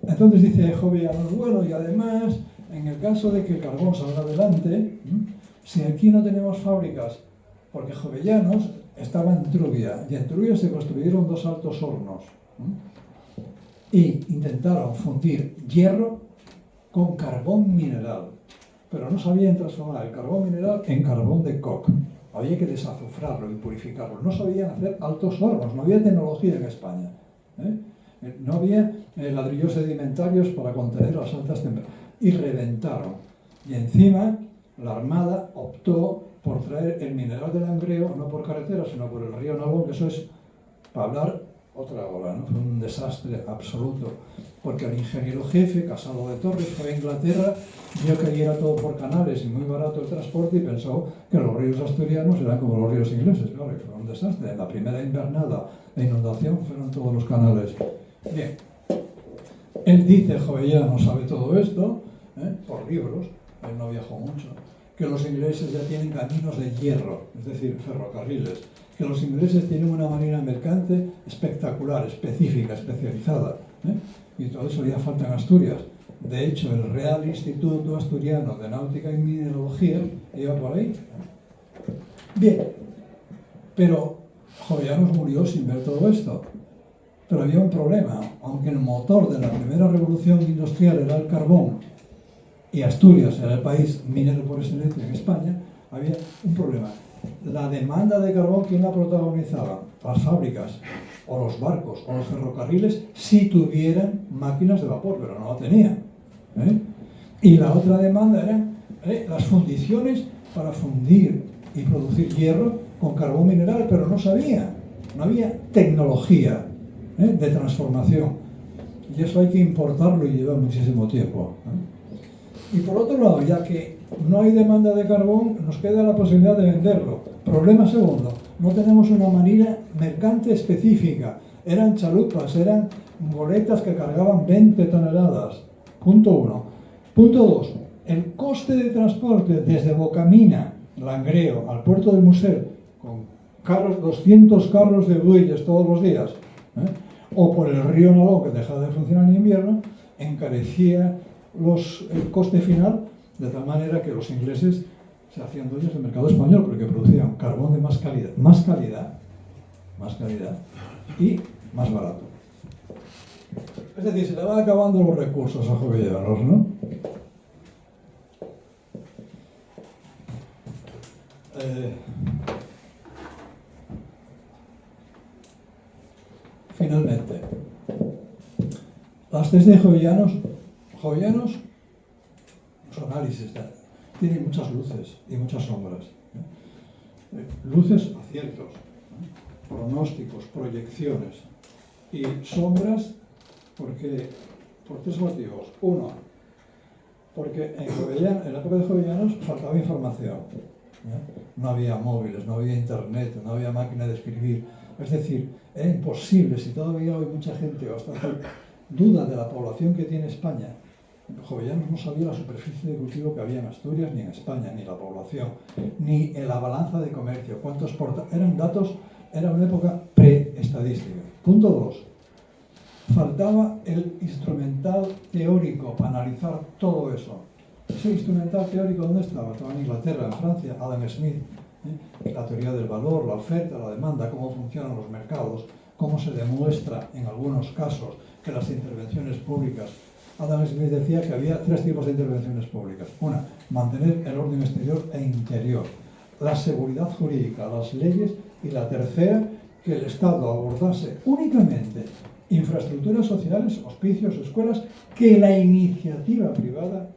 Entonces dice Jovellanos, bueno, y además, en el caso de que el carbón salga adelante, si aquí no tenemos fábricas, porque Jovellanos estaba en Trubia, y en Trubia se construyeron dos altos hornos, y intentaron fundir hierro con carbón mineral, pero no sabían transformar el carbón mineral en carbón de coke. Había que desazufrarlo y purificarlo. No sabían hacer altos hornos, no había tecnología en España. No había ladrillos sedimentarios para contener las altas temperaturas. Y reventaron. Y encima la Armada optó por traer el mineral del Langreo, no por carretera, sino por el río Nalón, que eso es, para hablar otra ola, ¿no? Fue un desastre absoluto, porque el ingeniero jefe, Casado de Torres, fue a Inglaterra, vio que allí era todo por canales y muy barato el transporte y pensó que los ríos asturianos eran como los ríos ingleses. Claro, fue un desastre. En la primera invernada de inundación fueron todos los canales. Bien, él dice, Jovellanos sabe todo esto, por libros, él no viajó mucho, que los ingleses ya tienen caminos de hierro, es decir, ferrocarriles, que los ingleses tienen una marina mercante espectacular, específica, especializada, y todo eso haría falta en Asturias. De hecho, el Real Instituto Asturiano de Náutica y Mineralogía iba por ahí. Bien, pero Jovellanos murió sin ver todo esto. Pero había un problema, aunque el motor de la primera revolución industrial era el carbón, y Asturias era el país minero por excelencia en España, había un problema. La demanda de carbón, ¿quién la protagonizaba? Las fábricas, o los barcos, o los ferrocarriles, si tuvieran máquinas de vapor, pero no la tenían. Y la otra demanda eran las fundiciones para fundir y producir hierro con carbón mineral, pero no había tecnología de transformación. Y eso hay que importarlo y lleva muchísimo tiempo. Y por otro lado, ya que no hay demanda de carbón, nos queda la posibilidad de venderlo. Problema segundo, no tenemos una marina mercante específica. Eran chalupas, eran goletas que cargaban 20 toneladas. Punto 1. Punto 2. El coste de transporte desde Bocamina, Langreo, al puerto del Musel, con 200 carros de bueyes todos los días, o por el río Nalón, que dejaba de funcionar en invierno, encarecía el coste final, de tal manera que los ingleses se hacían dueños del mercado español porque producían carbón de más calidad y más barato. Es decir, se le van acabando los recursos a Jovellanos, ¿no? Finalmente, las tesis de Jovellanos, su análisis tiene muchas luces y muchas sombras. Luces, aciertos, pronósticos, proyecciones, y sombras por tres motivos. Uno, porque en la época de Jovellanos faltaba información. No había móviles, no había internet, no había máquina de escribir. Es decir, era imposible, si todavía hoy mucha gente bastante duda de la población que tiene España. Jovellanos no sabía la superficie de cultivo que había en Asturias, ni en España, ni la población, ni en la balanza de comercio, cuántos eran datos, era una época preestadística. Punto 2. Faltaba el instrumental teórico para analizar todo eso. Ese instrumental teórico, ¿dónde estaba? Estaba en Inglaterra, en Francia, Adam Smith. La teoría del valor, la oferta, la demanda, cómo funcionan los mercados, cómo se demuestra en algunos casos que las intervenciones públicas. Adam Smith decía que había 3 tipos de intervenciones públicas. Una, mantener el orden exterior e interior. La seguridad jurídica, las leyes. Y la tercera, que el Estado abordase únicamente infraestructuras sociales, hospicios, escuelas, que la iniciativa privada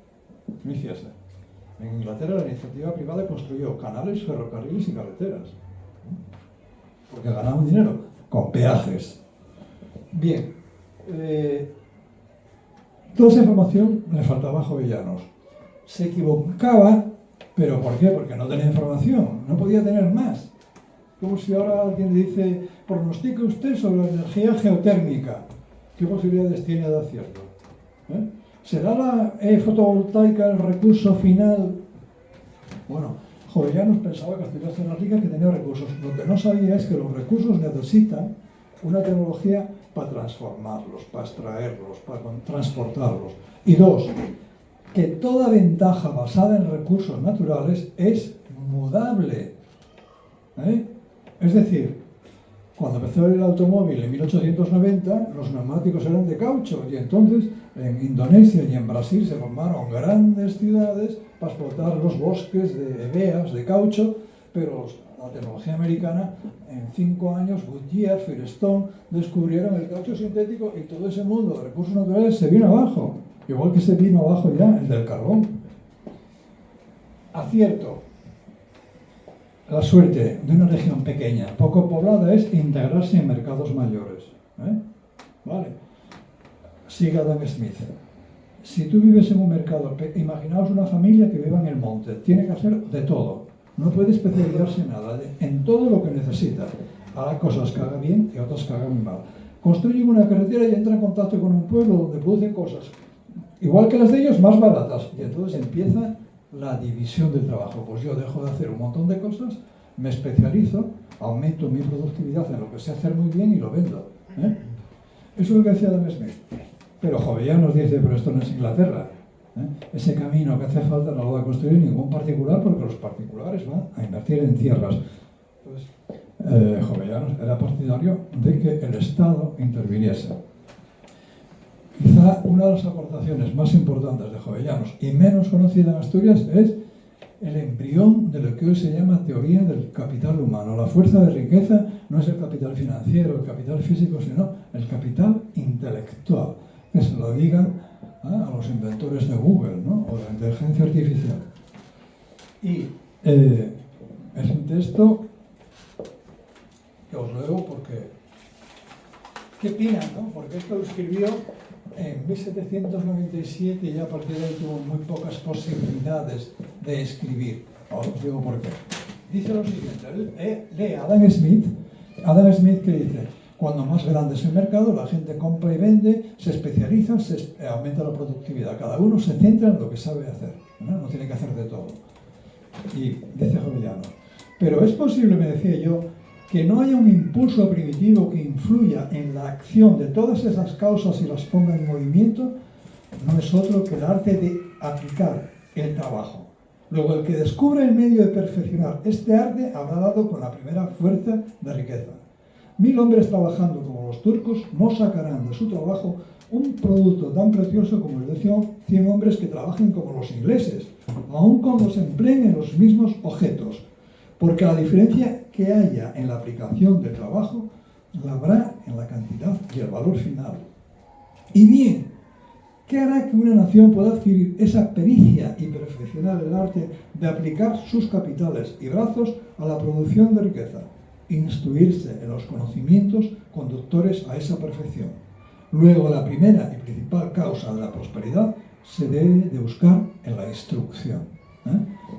no hiciese. En Inglaterra la iniciativa privada construyó canales, ferrocarriles y carreteras. Porque ganaban dinero con peajes. Bien. Toda esa información le faltaba a Jovellanos. Se equivocaba, ¿pero por qué? Porque no tenía información, no podía tener más. Como si ahora alguien dice, pronostique usted sobre la energía geotérmica. ¿Qué posibilidades tiene de acierto? ¿Será la fotovoltaica el recurso final? Bueno, Jovellanos pensaba que Asturias era rica, que tenía recursos. Lo que no sabía es que los recursos necesitan una tecnología para transformarlos, para extraerlos, para transportarlos. Y 2, que toda ventaja basada en recursos naturales es mudable. Es decir, cuando empezó el automóvil en 1890, los neumáticos eran de caucho y entonces en Indonesia y en Brasil se formaron grandes ciudades para explotar los bosques de hebeas, de caucho, pero la tecnología americana, en 5 años, Goodyear, Firestone, descubrieron el caucho sintético y todo ese mundo de recursos naturales se vino abajo, igual que se vino abajo ya el del carbón. Acierto. La suerte de una región pequeña, poco poblada, es integrarse en mercados mayores. ¿Vale? Sigue Adam Smith. Si tú vives en un mercado, imaginaos una familia que viva en el monte, tiene que hacer de todo, no puede especializarse en nada, en todo lo que necesita. Hará cosas que haga bien y otras que haga muy mal. Construyen una carretera y entra en contacto con un pueblo donde producen cosas, igual que las de ellos, más baratas. Y entonces empieza la división del trabajo. Pues yo dejo de hacer un montón de cosas, me especializo, aumento mi productividad en lo que sé hacer muy bien y lo vendo. Eso es lo que decía Adam Smith. Pero Jovellanos dice, pero esto no es Inglaterra. Ese camino que hace falta no lo va a construir ningún particular porque los particulares van a invertir en tierras. Entonces, Jovellanos era partidario de que el Estado interviniese. Quizá una de las aportaciones más importantes de Jovellanos y menos conocida en Asturias es el embrión de lo que hoy se llama teoría del capital humano. La fuerza de riqueza no es el capital financiero, el capital físico, sino el capital intelectual. Que se lo digan a los inventores de Google, ¿no? O de la inteligencia artificial. Y es un texto que os leo porque... ¿Qué opinan, no? Porque esto lo escribió en 1797 y ya a partir de ahí tuvo muy pocas posibilidades de escribir. Ahora os digo por qué. Dice lo siguiente, lee Adam Smith que dice: cuando más grande es el mercado, la gente compra y vende, se especializa, aumenta la productividad. Cada uno se centra en lo que sabe hacer, no tiene que hacer de todo. Y dice Jovellanos, pero es posible, me decía yo, que no haya un impulso primitivo que influya en la acción de todas esas causas y las ponga en movimiento. No es otro que el arte de aplicar el trabajo. Luego, el que descubre el medio de perfeccionar este arte habrá dado con la primera fuerza de riqueza. 1000 hombres trabajando como los turcos no sacarán de su trabajo un producto tan precioso como el de 100 hombres que trabajen como los ingleses, aun cuando se empleen en los mismos objetos, porque la diferencia que haya en la aplicación del trabajo la habrá en la cantidad y el valor final. Y bien, ¿qué hará que una nación pueda adquirir esa pericia y perfeccionar el arte de aplicar sus capitales y brazos a la producción de riqueza? Instruirse en los conocimientos conductores a esa perfección. Luego, la primera y principal causa de la prosperidad se debe de buscar en la instrucción.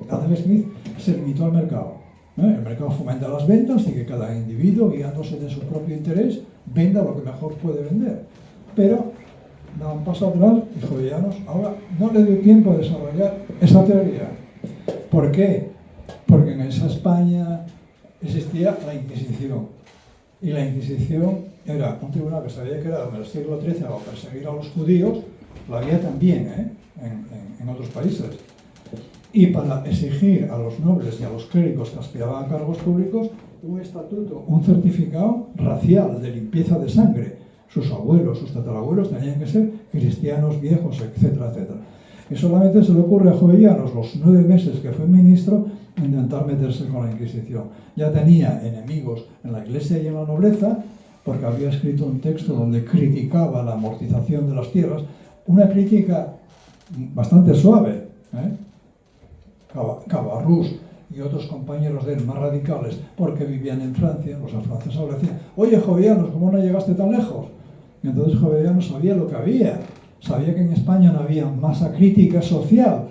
Adam Smith se limitó al mercado. El mercado fomenta las ventas y que cada individuo, guiándose de su propio interés, venda lo que mejor puede vender. Pero da un paso atrás y Jovellanos ahora no le dio tiempo a desarrollar esa teoría. ¿Por qué? Porque en esa España existía la Inquisición. Y la Inquisición era un tribunal que sabía que era en el siglo XIII para perseguir a los judíos, lo había también en otros países. Y para exigir a los nobles y a los clérigos que aspiraban a cargos públicos un estatuto, un certificado racial de limpieza de sangre. Sus abuelos, sus tatarabuelos tenían que ser cristianos viejos, etcétera, etcétera. Y solamente se le ocurre a Jovellanos, los 9 meses que fue ministro, intentar meterse con la Inquisición. Ya tenía enemigos en la Iglesia y en la nobleza, porque había escrito un texto donde criticaba la amortización de las tierras, una crítica bastante suave. Cabarrús y otros compañeros de él más radicales, porque vivían en Francia, los franceses le decían: oye, Jovellanos, ¿cómo no llegaste tan lejos? Y entonces Jovellanos sabía lo que había, sabía que en España no había masa crítica social,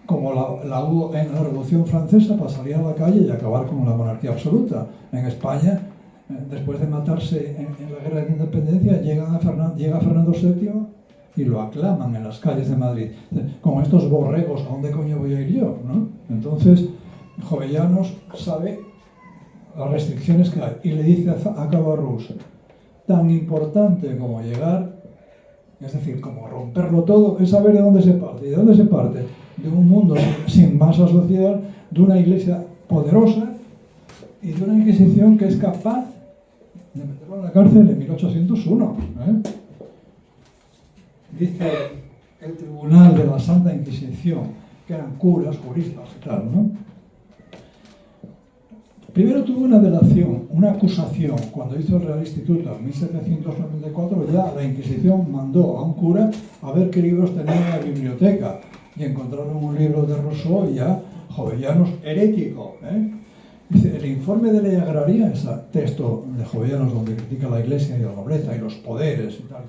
como la hubo en la Revolución Francesa, para salir a la calle y acabar con la monarquía absoluta. En España, después de matarse en la Guerra de Independencia, llega Fernando VII y lo aclaman en las calles de Madrid. Con estos borregos, ¿a dónde coño voy a ir yo? ¿No? Entonces, Jovellanos sabe las restricciones que hay y le dice a Cabarrús: tan importante como llegar, es decir, como romperlo todo, es saber de dónde se parte. ¿Y de dónde se parte? De un mundo sin masa social, de una iglesia poderosa y de una Inquisición que es capaz de meterlo en la cárcel en 1801. Dice el tribunal de la Santa Inquisición, que eran curas, juristas y tal, ¿no? Primero tuvo una delación, una acusación. Cuando hizo el Real Instituto en 1794, ya la Inquisición mandó a un cura a ver qué libros tenía en la biblioteca. Y encontraron un libro de Rousseau y ya Jovellanos herético. Dice, el informe de ley agraria, ese texto de Jovellanos donde critica la Iglesia y la nobleza y los poderes y tal,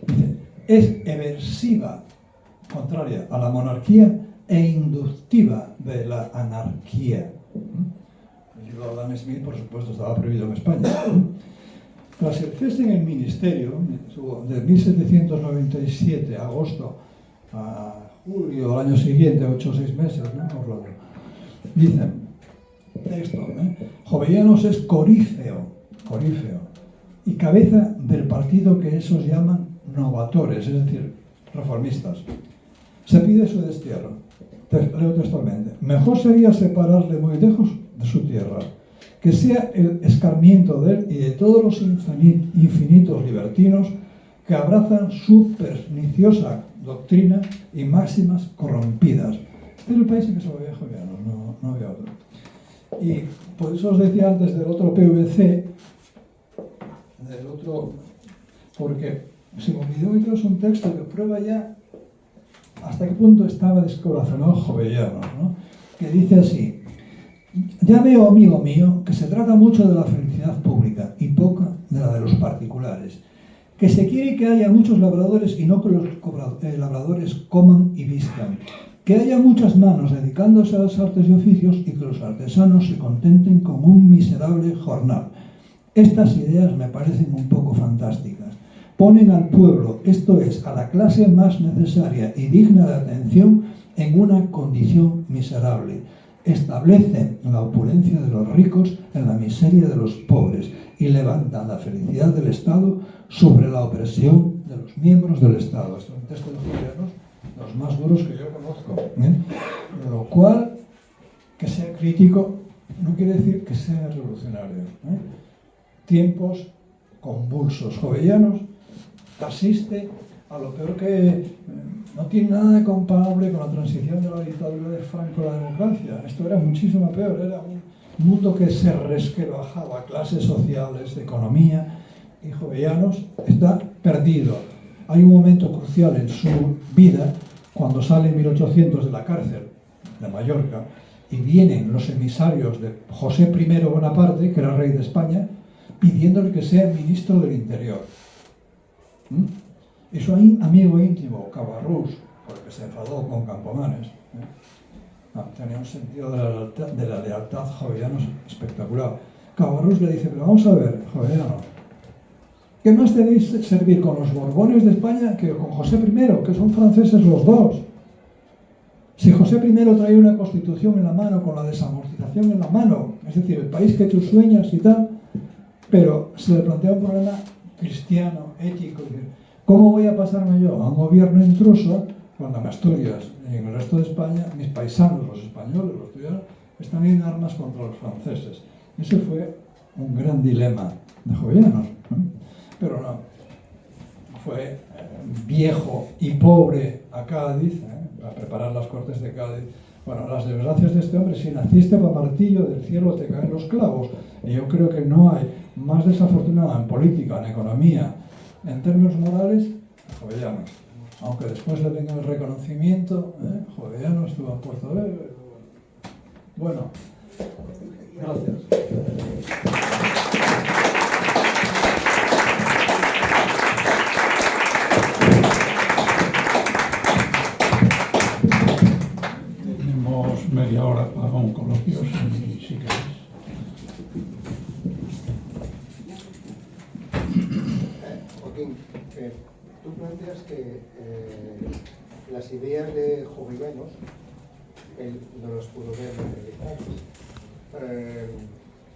dice, es eversiva, contraria a la monarquía e inductiva de la anarquía. El libro de Adam Smith, por supuesto, estaba prohibido en España. Tras el cese en el ministerio, de 1797 a agosto a julio del año siguiente, 8 o 6 meses, ¿no? Dicen, texto, Jovellanos es corífeo y cabeza del partido que esos llaman novatores, es decir, reformistas. Se pide su destierro. Leo textualmente. Mejor sería separarle muy lejos de su tierra, que sea el escarmiento de él y de todos los infinitos libertinos que abrazan su perniciosa doctrina y máximas corrompidas. Este es el país en que se veía Jovellanos, no había otro. Y por eso os decía antes del otro PVC, porque se me olvidó que es un texto que prueba ya hasta qué punto estaba descorazonado Jovellanos, ¿no? Que dice así: ya veo, amigo mío, que se trata mucho de la felicidad pública y poca de la de los particulares, que se quiere que haya muchos labradores y no que los labradores coman y vistan, que haya muchas manos dedicándose a las artes y oficios y que los artesanos se contenten con un miserable jornal. Estas ideas me parecen un poco fantásticas. Ponen al pueblo, esto es, a la clase más necesaria y digna de atención, en una condición miserable. Establecen la opulencia de los ricos en la miseria de los pobres y levantan la felicidad del Estado sobre la opresión de los miembros del Estado. Esto es un texto de Jovellanos, los más duros que yo conozco. Lo cual, que sea crítico no quiere decir que sea revolucionario. Tiempos convulsos. Jovellanos asiste a lo peor que no tiene nada de comparable con la transición de la dictadura de Franco a la democracia. Esto era muchísimo peor, era un mundo que se resquebrajaba a clases sociales, de economía, y Jovellanos está perdido. Hay un momento crucial en su vida cuando sale en 1800 de la cárcel de Mallorca y vienen los emisarios de José I Bonaparte, que era rey de España, pidiéndole que sea ministro del Interior. Y su amigo íntimo, Cabarrús, porque se enfadó con Campomanes, tenía un sentido de la lealtad Jovellanos espectacular. Cabarrús le dice, pero vamos a ver, Jovellanos, ¿qué más debéis servir con los Borbones de España que con José I, que son franceses los dos? Si José I traía una constitución en la mano, con la desamortización en la mano, es decir, el país que tú sueñas y tal, pero se le plantea un problema cristiano, ético. ¿Cómo voy a pasarme yo a un gobierno intruso cuando en Asturias y en el resto de España mis paisanos, los españoles, los estudiantes, están en armas contra los franceses? Ese fue un gran dilema de Jovellanos, pero no. Fue viejo y pobre a Cádiz, a preparar las Cortes de Cádiz. Bueno, las desgracias de este hombre: si naciste para martillo, del cielo te caen los clavos. Y yo creo que no hay más desafortunado en política, en economía, en términos morales, Jovellanos. Aunque después le venga el reconocimiento, Jovellanos estuvo en Puerto Alegre. Bueno, gracias. Tenemos media hora para un coloquio, si queréis. Joaquín, tú planteas que las ideas de Jovellanos él no las pudo ver materializadas.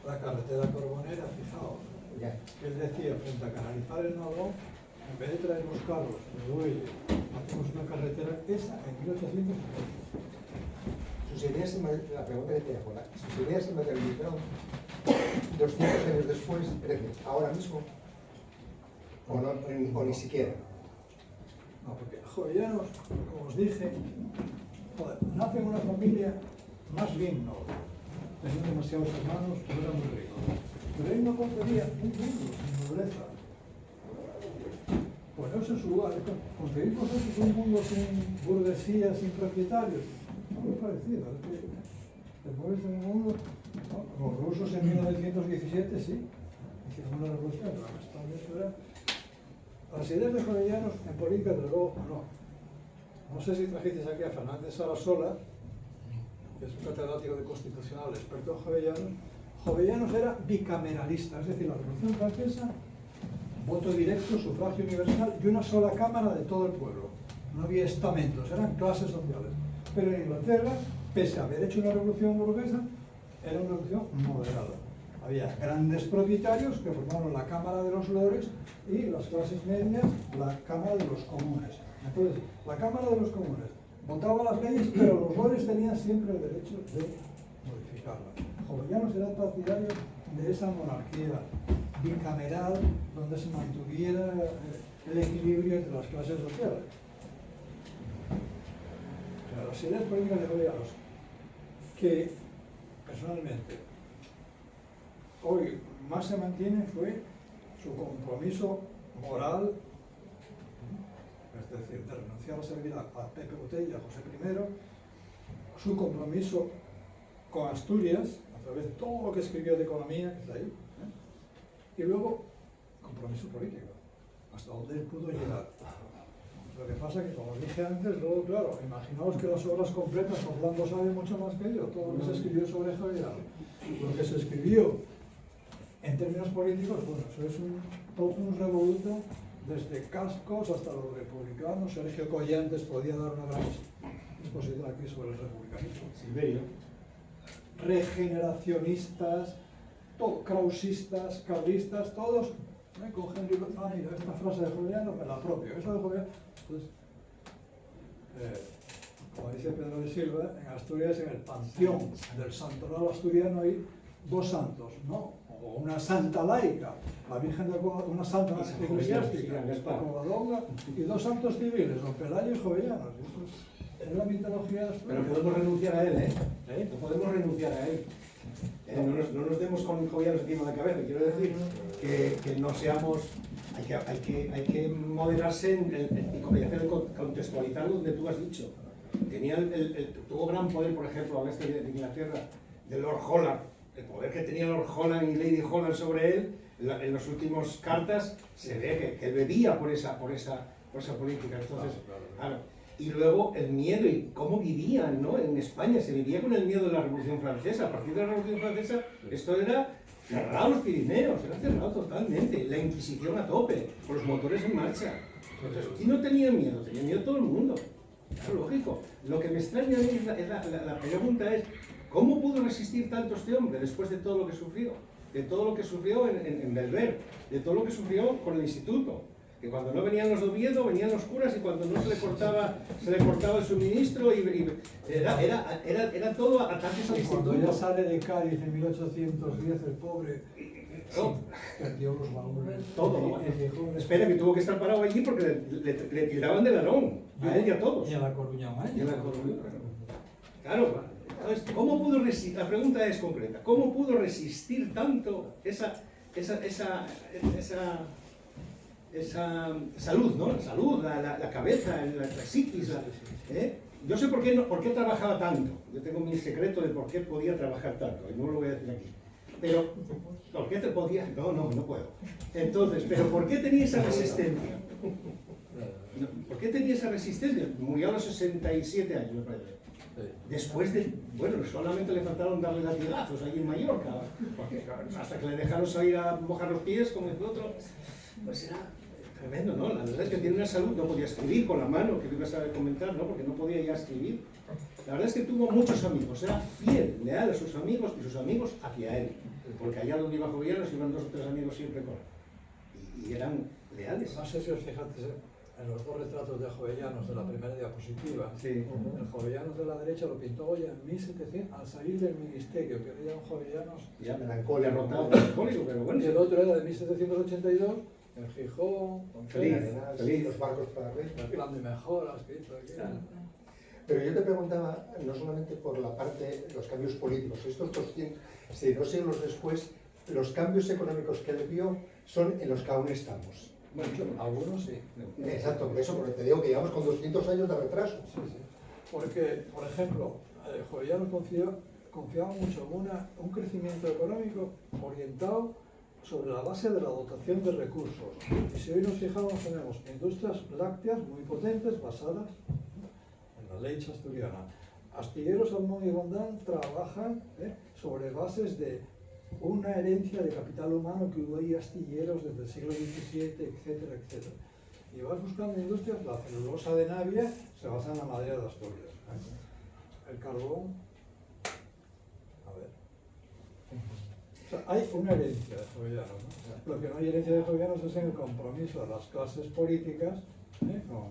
La carretera Corbonera, fijaos, él decía, frente a canalizar el Nalón, en vez de traer los carros de Duelle, hacemos una carretera, esa en 1870. La pregunta que te hago, sus ideas se materializaron 200 años después, es decir, ahora mismo, o ni siquiera. No, porque Jovellanos, como os dije, nace en una familia más bien noble. Tenía demasiados hermanos, no era muy rico. Pero él no concebía un mundo sin nobleza. Ponerse en su lugar, concebir vosotros un mundo sin burguesía, sin propietarios. No es parecido. Es que te mueves en un mundo, ¿no? Los rusos en 1917 sí, hicieron una revolución, pero eso era... Las ideas de Jovellanos en política, desde luego, no. No sé si trajiste aquí a Fernández Sarasola, que es un catedrático de constitucional, experto en Jovellanos. Jovellanos era bicameralista, es decir, la Revolución Francesa, voto directo, sufragio universal y una sola cámara de todo el pueblo. No había estamentos, eran clases sociales. Pero en Inglaterra, pese a haber hecho una revolución burguesa, era una revolución moderada. Había grandes propietarios que formaron la Cámara de los Lores y las clases medias la Cámara de los Comunes. Entonces, la Cámara de los Comunes votaba las leyes, pero los Lores tenían siempre el derecho de modificarlas. Jovellanos eran partidarios de esa monarquía bicameral donde se mantuviera el equilibrio entre las clases sociales. O sea, las ideas políticas de Jovellanos, que personalmente hoy más se mantiene, fue su compromiso moral, es decir, de renunciar a servir a Pepe Botella, a José I, su compromiso con Asturias, a través de todo lo que escribió de economía, que está ahí, y luego compromiso político, hasta donde él pudo llegar. Lo que pasa es que, como dije antes, luego, claro, imaginaos que las obras completas, Orlando sabe mucho más que yo, todo lo que se escribió sobre Jovellanos, lo que se escribió en términos políticos, bueno, eso es todo un revoluto, desde Cascos hasta los republicanos. Sergio Collantes podía dar una gran exposición aquí sobre el republicanismo. Silverio. Regeneracionistas, krausistas, carlistas, todos cogen libros. Ah, mira, esta frase de Jovellanos me la apropio. Eso de Jovellanos. Entonces, como dice Pedro de Silva, en Asturias, en el panteón del santoral asturiano hay dos santos, ¿no? O una santa laica, la Virgen de una santa eclesiástica, la Covadonga, y dos santos civiles, don Pelayo y Jovellanos. Eso es la mitología asturiana. Pero podemos renunciar a él, ¿eh? No podemos renunciar a él. No nos demos con Jovellanos encima de la cabeza. Quiero decir que no seamos... Hay que moderarse y contextualizar donde tú has dicho. Tuvo gran poder, por ejemplo, al este de Inglaterra, de Lord Holland. El poder que tenía Lord Holland y Lady Holland sobre él, en las últimas cartas, se ve que él bebía por esa política. Entonces, claro. Y luego el miedo y cómo vivían, ¿no? En España se vivía con el miedo de la Revolución Francesa. A partir de la Revolución Francesa, esto era cerrado los Pirineos, era cerrado totalmente. La Inquisición a tope, con los motores en marcha. Entonces, ¿quién no tenía miedo? Tenía miedo todo el mundo. Claro, lógico. Lo que me extraña a mí la pregunta es, ¿cómo pudo resistir tanto este hombre después de todo lo que sufrió? De todo lo que sufrió en Belver, de todo lo que sufrió con el instituto. Que cuando no venían los de Oviedo, venían los curas, y cuando no se le cortaba el suministro, era todo ataques al instituto. Cuando ya sale de Cádiz en 1810, el pobre perdió los valores. Todo, ¿no? Espera, que tuvo que estar parado allí porque le tiraban de ladrón, a él y a todos. Y a La Coruña, Y a La Coruña, claro. Entonces, ¿cómo pudo resistir? La pregunta es concreta. ¿Cómo pudo resistir tanto esa salud, ¿no? La salud, la cabeza, la psiquis. Yo sé por qué trabajaba tanto. Yo tengo mi secreto de por qué podía trabajar tanto, y no lo voy a decir aquí. Pero, ¿por qué te podía? No puedo. Entonces, ¿pero por qué tenía esa resistencia? ¿Por qué tenía esa resistencia? Murió a los 67 años, me parece. Después de, bueno, solamente le faltaron darle latigazos ahí en Mallorca, porque hasta que le dejaron salir a mojar los pies como el otro, pues era tremendo, ¿no? La verdad es que tiene una salud, no podía escribir con la mano, que tú ibas a comentar, ¿no? Porque no podía ya escribir. La verdad es que tuvo muchos amigos, era fiel, leal a sus amigos y sus amigos hacia él, porque allá donde iba Jovellanos iban 2 o 3 amigos siempre con él, y eran leales. No sé si os fijaste en los dos retratos de Jovellanos de la primera diapositiva. Sí. El Jovellanos de la derecha lo pintó Goya en 1700 al salir del ministerio, que era un Jovellanos ya melancólico, derrotado, melancólico, pero bueno. Y el otro era de 1782, en Gijón, con feliz. Los barcos para arriba. el plan de mejoras que hizo aquí. Pero yo te preguntaba, no solamente por la parte de los cambios políticos, estos 200, si no siglos después, los cambios económicos que él vio son en los que aún estamos. Bueno, algunos sí. Exacto, por eso, porque te digo que llevamos con 200 años de retraso. Sí. Porque, por ejemplo, Jovellanos confiaban mucho en un crecimiento económico orientado sobre la base de la dotación de recursos. Y si hoy nos fijamos, tenemos industrias lácteas muy potentes basadas en la leche asturiana. Astilleros Salmón y Gondán trabajan sobre bases de una herencia de capital humano que hubo ahí astilleros desde el siglo XVII, etcétera, etcétera. Y vas buscando industrias, la celulosa de Navia se basa en la madera de Asturias. El carbón, a ver. O sea, hay una herencia de Jovellanos, ¿no? Lo que no hay herencia de Jovellanos es en el compromiso de las clases políticas con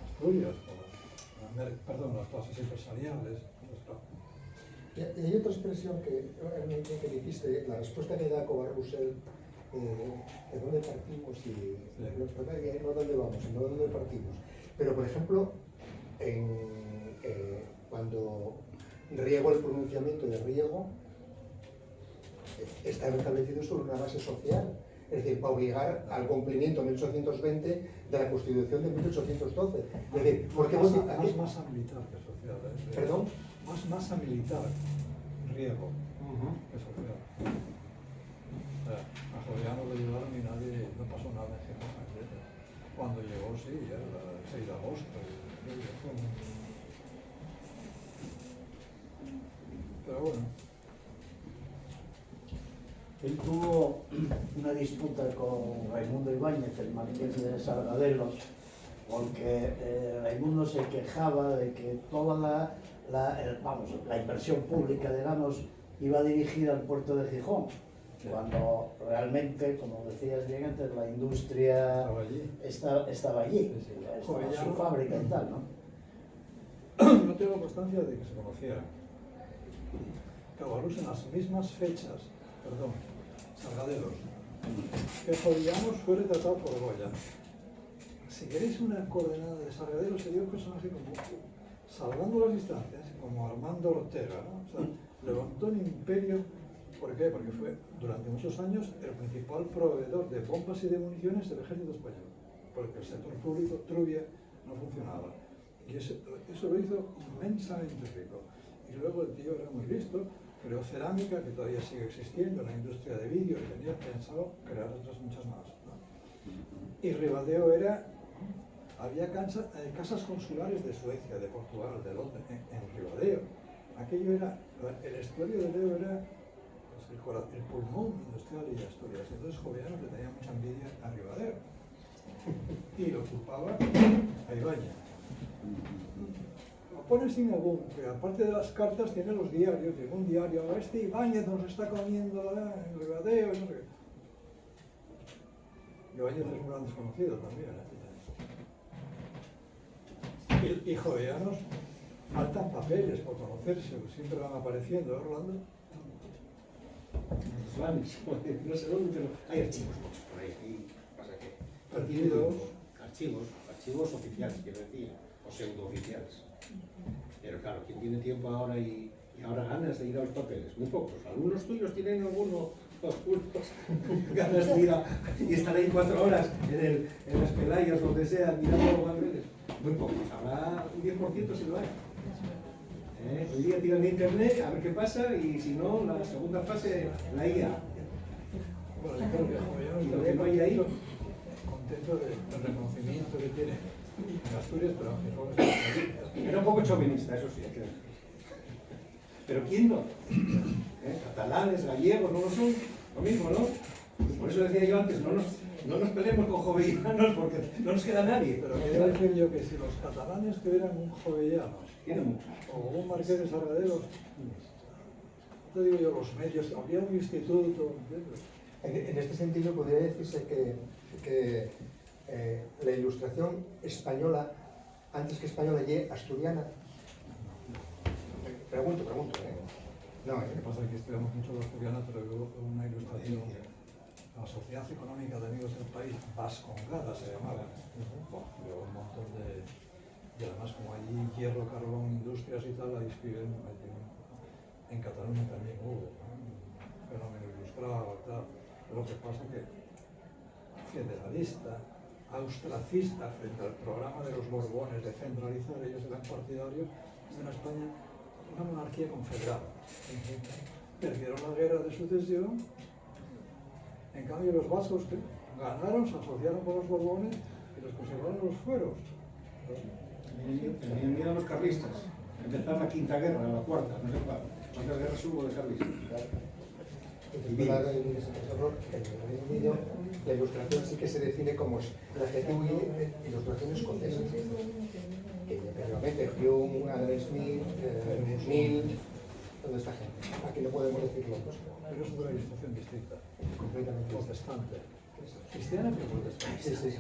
Asturias, las clases empresariales. Y hay otra expresión que dijiste, la respuesta que da Covarrussell, de dónde partimos y no dónde vamos, sino dónde partimos. Pero, por ejemplo, cuando Riego, el pronunciamiento de Riego, está establecido sobre una base social, es decir, para obligar al cumplimiento en 1820 de la Constitución de 1812. Es decir, porque masa militar que social. ¿Perdón? Más masa militar, Riego, que social. O sea, a Jovellanos lo llevaron y no pasó nada en Gijón. Cuando llegó, sí, ya era el 6 de agosto. Pero bueno. Él tuvo una disputa con Raimundo Ibáñez, el marqués de Sargadelos, porque Raimundo se quejaba de que toda la inversión pública, digamos, iba dirigida al puerto de Gijón, cuando realmente, como decías bien antes, la industria estaba allí, estaba su fábrica y tal, ¿no? No tengo constancia de que se conociera. Covarrussell en las mismas fechas, Sargadelos, que Jovellanos fue retratado por Goya. Si queréis una coordenada de Sargadelos, sería un personaje como, salvando las distancias, como Armando Ortega, ¿no? O sea, levantó un imperio. ¿Por qué? Porque fue durante muchos años el principal proveedor de bombas y de municiones del ejército español, porque el sector público, Trubia, no funcionaba. Y eso lo hizo inmensamente rico. Y luego el tío era muy listo, creó cerámica, que todavía sigue existiendo, la industria de vidrio, y tenía pensado crear otras muchas más, ¿no? Y Ribadeo había casas consulares de Suecia, de Portugal, de Londres, en Ribadeo. Aquello era, el estuario del Ebro era el pulmón industrial de Asturias. Entonces Jovellanos le tenía mucha envidia a Ribadeo y lo ocupaba a Ibáñez. Lo pone sin algún, que aparte de las cartas tiene los diarios, llegó un diario, Ibáñez nos está comiendo en Ribadeo, y no sé qué. Ibáñez es un gran desconocido también, Y Jovellanos, faltan papeles por conocerse, siempre van apareciendo, Orlando. No sé dónde, pero hay archivos muchos por ahí. Y pasa que archivos oficiales, quiero decir, o pseudooficiales. Pero claro, ¿quién tiene tiempo ahora y ahora ganas de ir a los papeles? Muy pocos. Algunos tuyos tienen algunos ganas de ir y estar ahí 4 horas en las pelayas, donde sea, mirando los papeles. Muy pocos. Habrá un 10% si lo hay. Hoy día tiran de internet a ver qué pasa y si no, la segunda fase, la IA. Bueno, yo creo que Jovellanos y lo que no hay ahí, contento del reconocimiento que tiene en Asturias, pero aunque era un poco chauvinista, eso sí, hay que decir. Pero ¿quién no? Catalanes, gallegos, no lo son, lo mismo, ¿no? Por eso decía yo antes, no nos peleemos con jovellanos porque no nos queda nadie. Pero quiero decir yo que si los catalanes tuvieran un Jovellanos o un marqués de Sargadelos, no te digo yo los medios, habría un instituto. En este sentido podría decirse que la ilustración española, antes que española, y asturiana. Pregunto. No, Lo que pasa es que estudiamos mucho la asturiana, pero luego una ilustración. La Sociedad Económica de Amigos del País, Vascongada se llamaba. Luego un montón de... Y además, como allí hierro, carbón, industrias y tal, ahí escriben. En Cataluña también hubo un fenómeno ilustrado y tal. Lo que pasa es que federalista, austracista frente al programa de los Borbones de centralizar, ellos eran partidarios de una España una monarquía confederada. Perdieron la guerra de sucesión, en cambio los vascos ganaron, se asociaron con los borbones y los conservaron los fueros. Tenían miedo a los carlistas. Empezar la quinta guerra, la cuarta, no sé cuántas guerras hubo de carlistas. El Reino Unido, la ilustración sí que se define como el adjetivo ilustración escocesa. Que realmente Hume, Adam Smith, Mill, toda esta gente. Aquí no podemos decirlo. Pero es una ilustración distinta, Completamente. protestante. Cristiana pero protestante. Sí, sí, sí.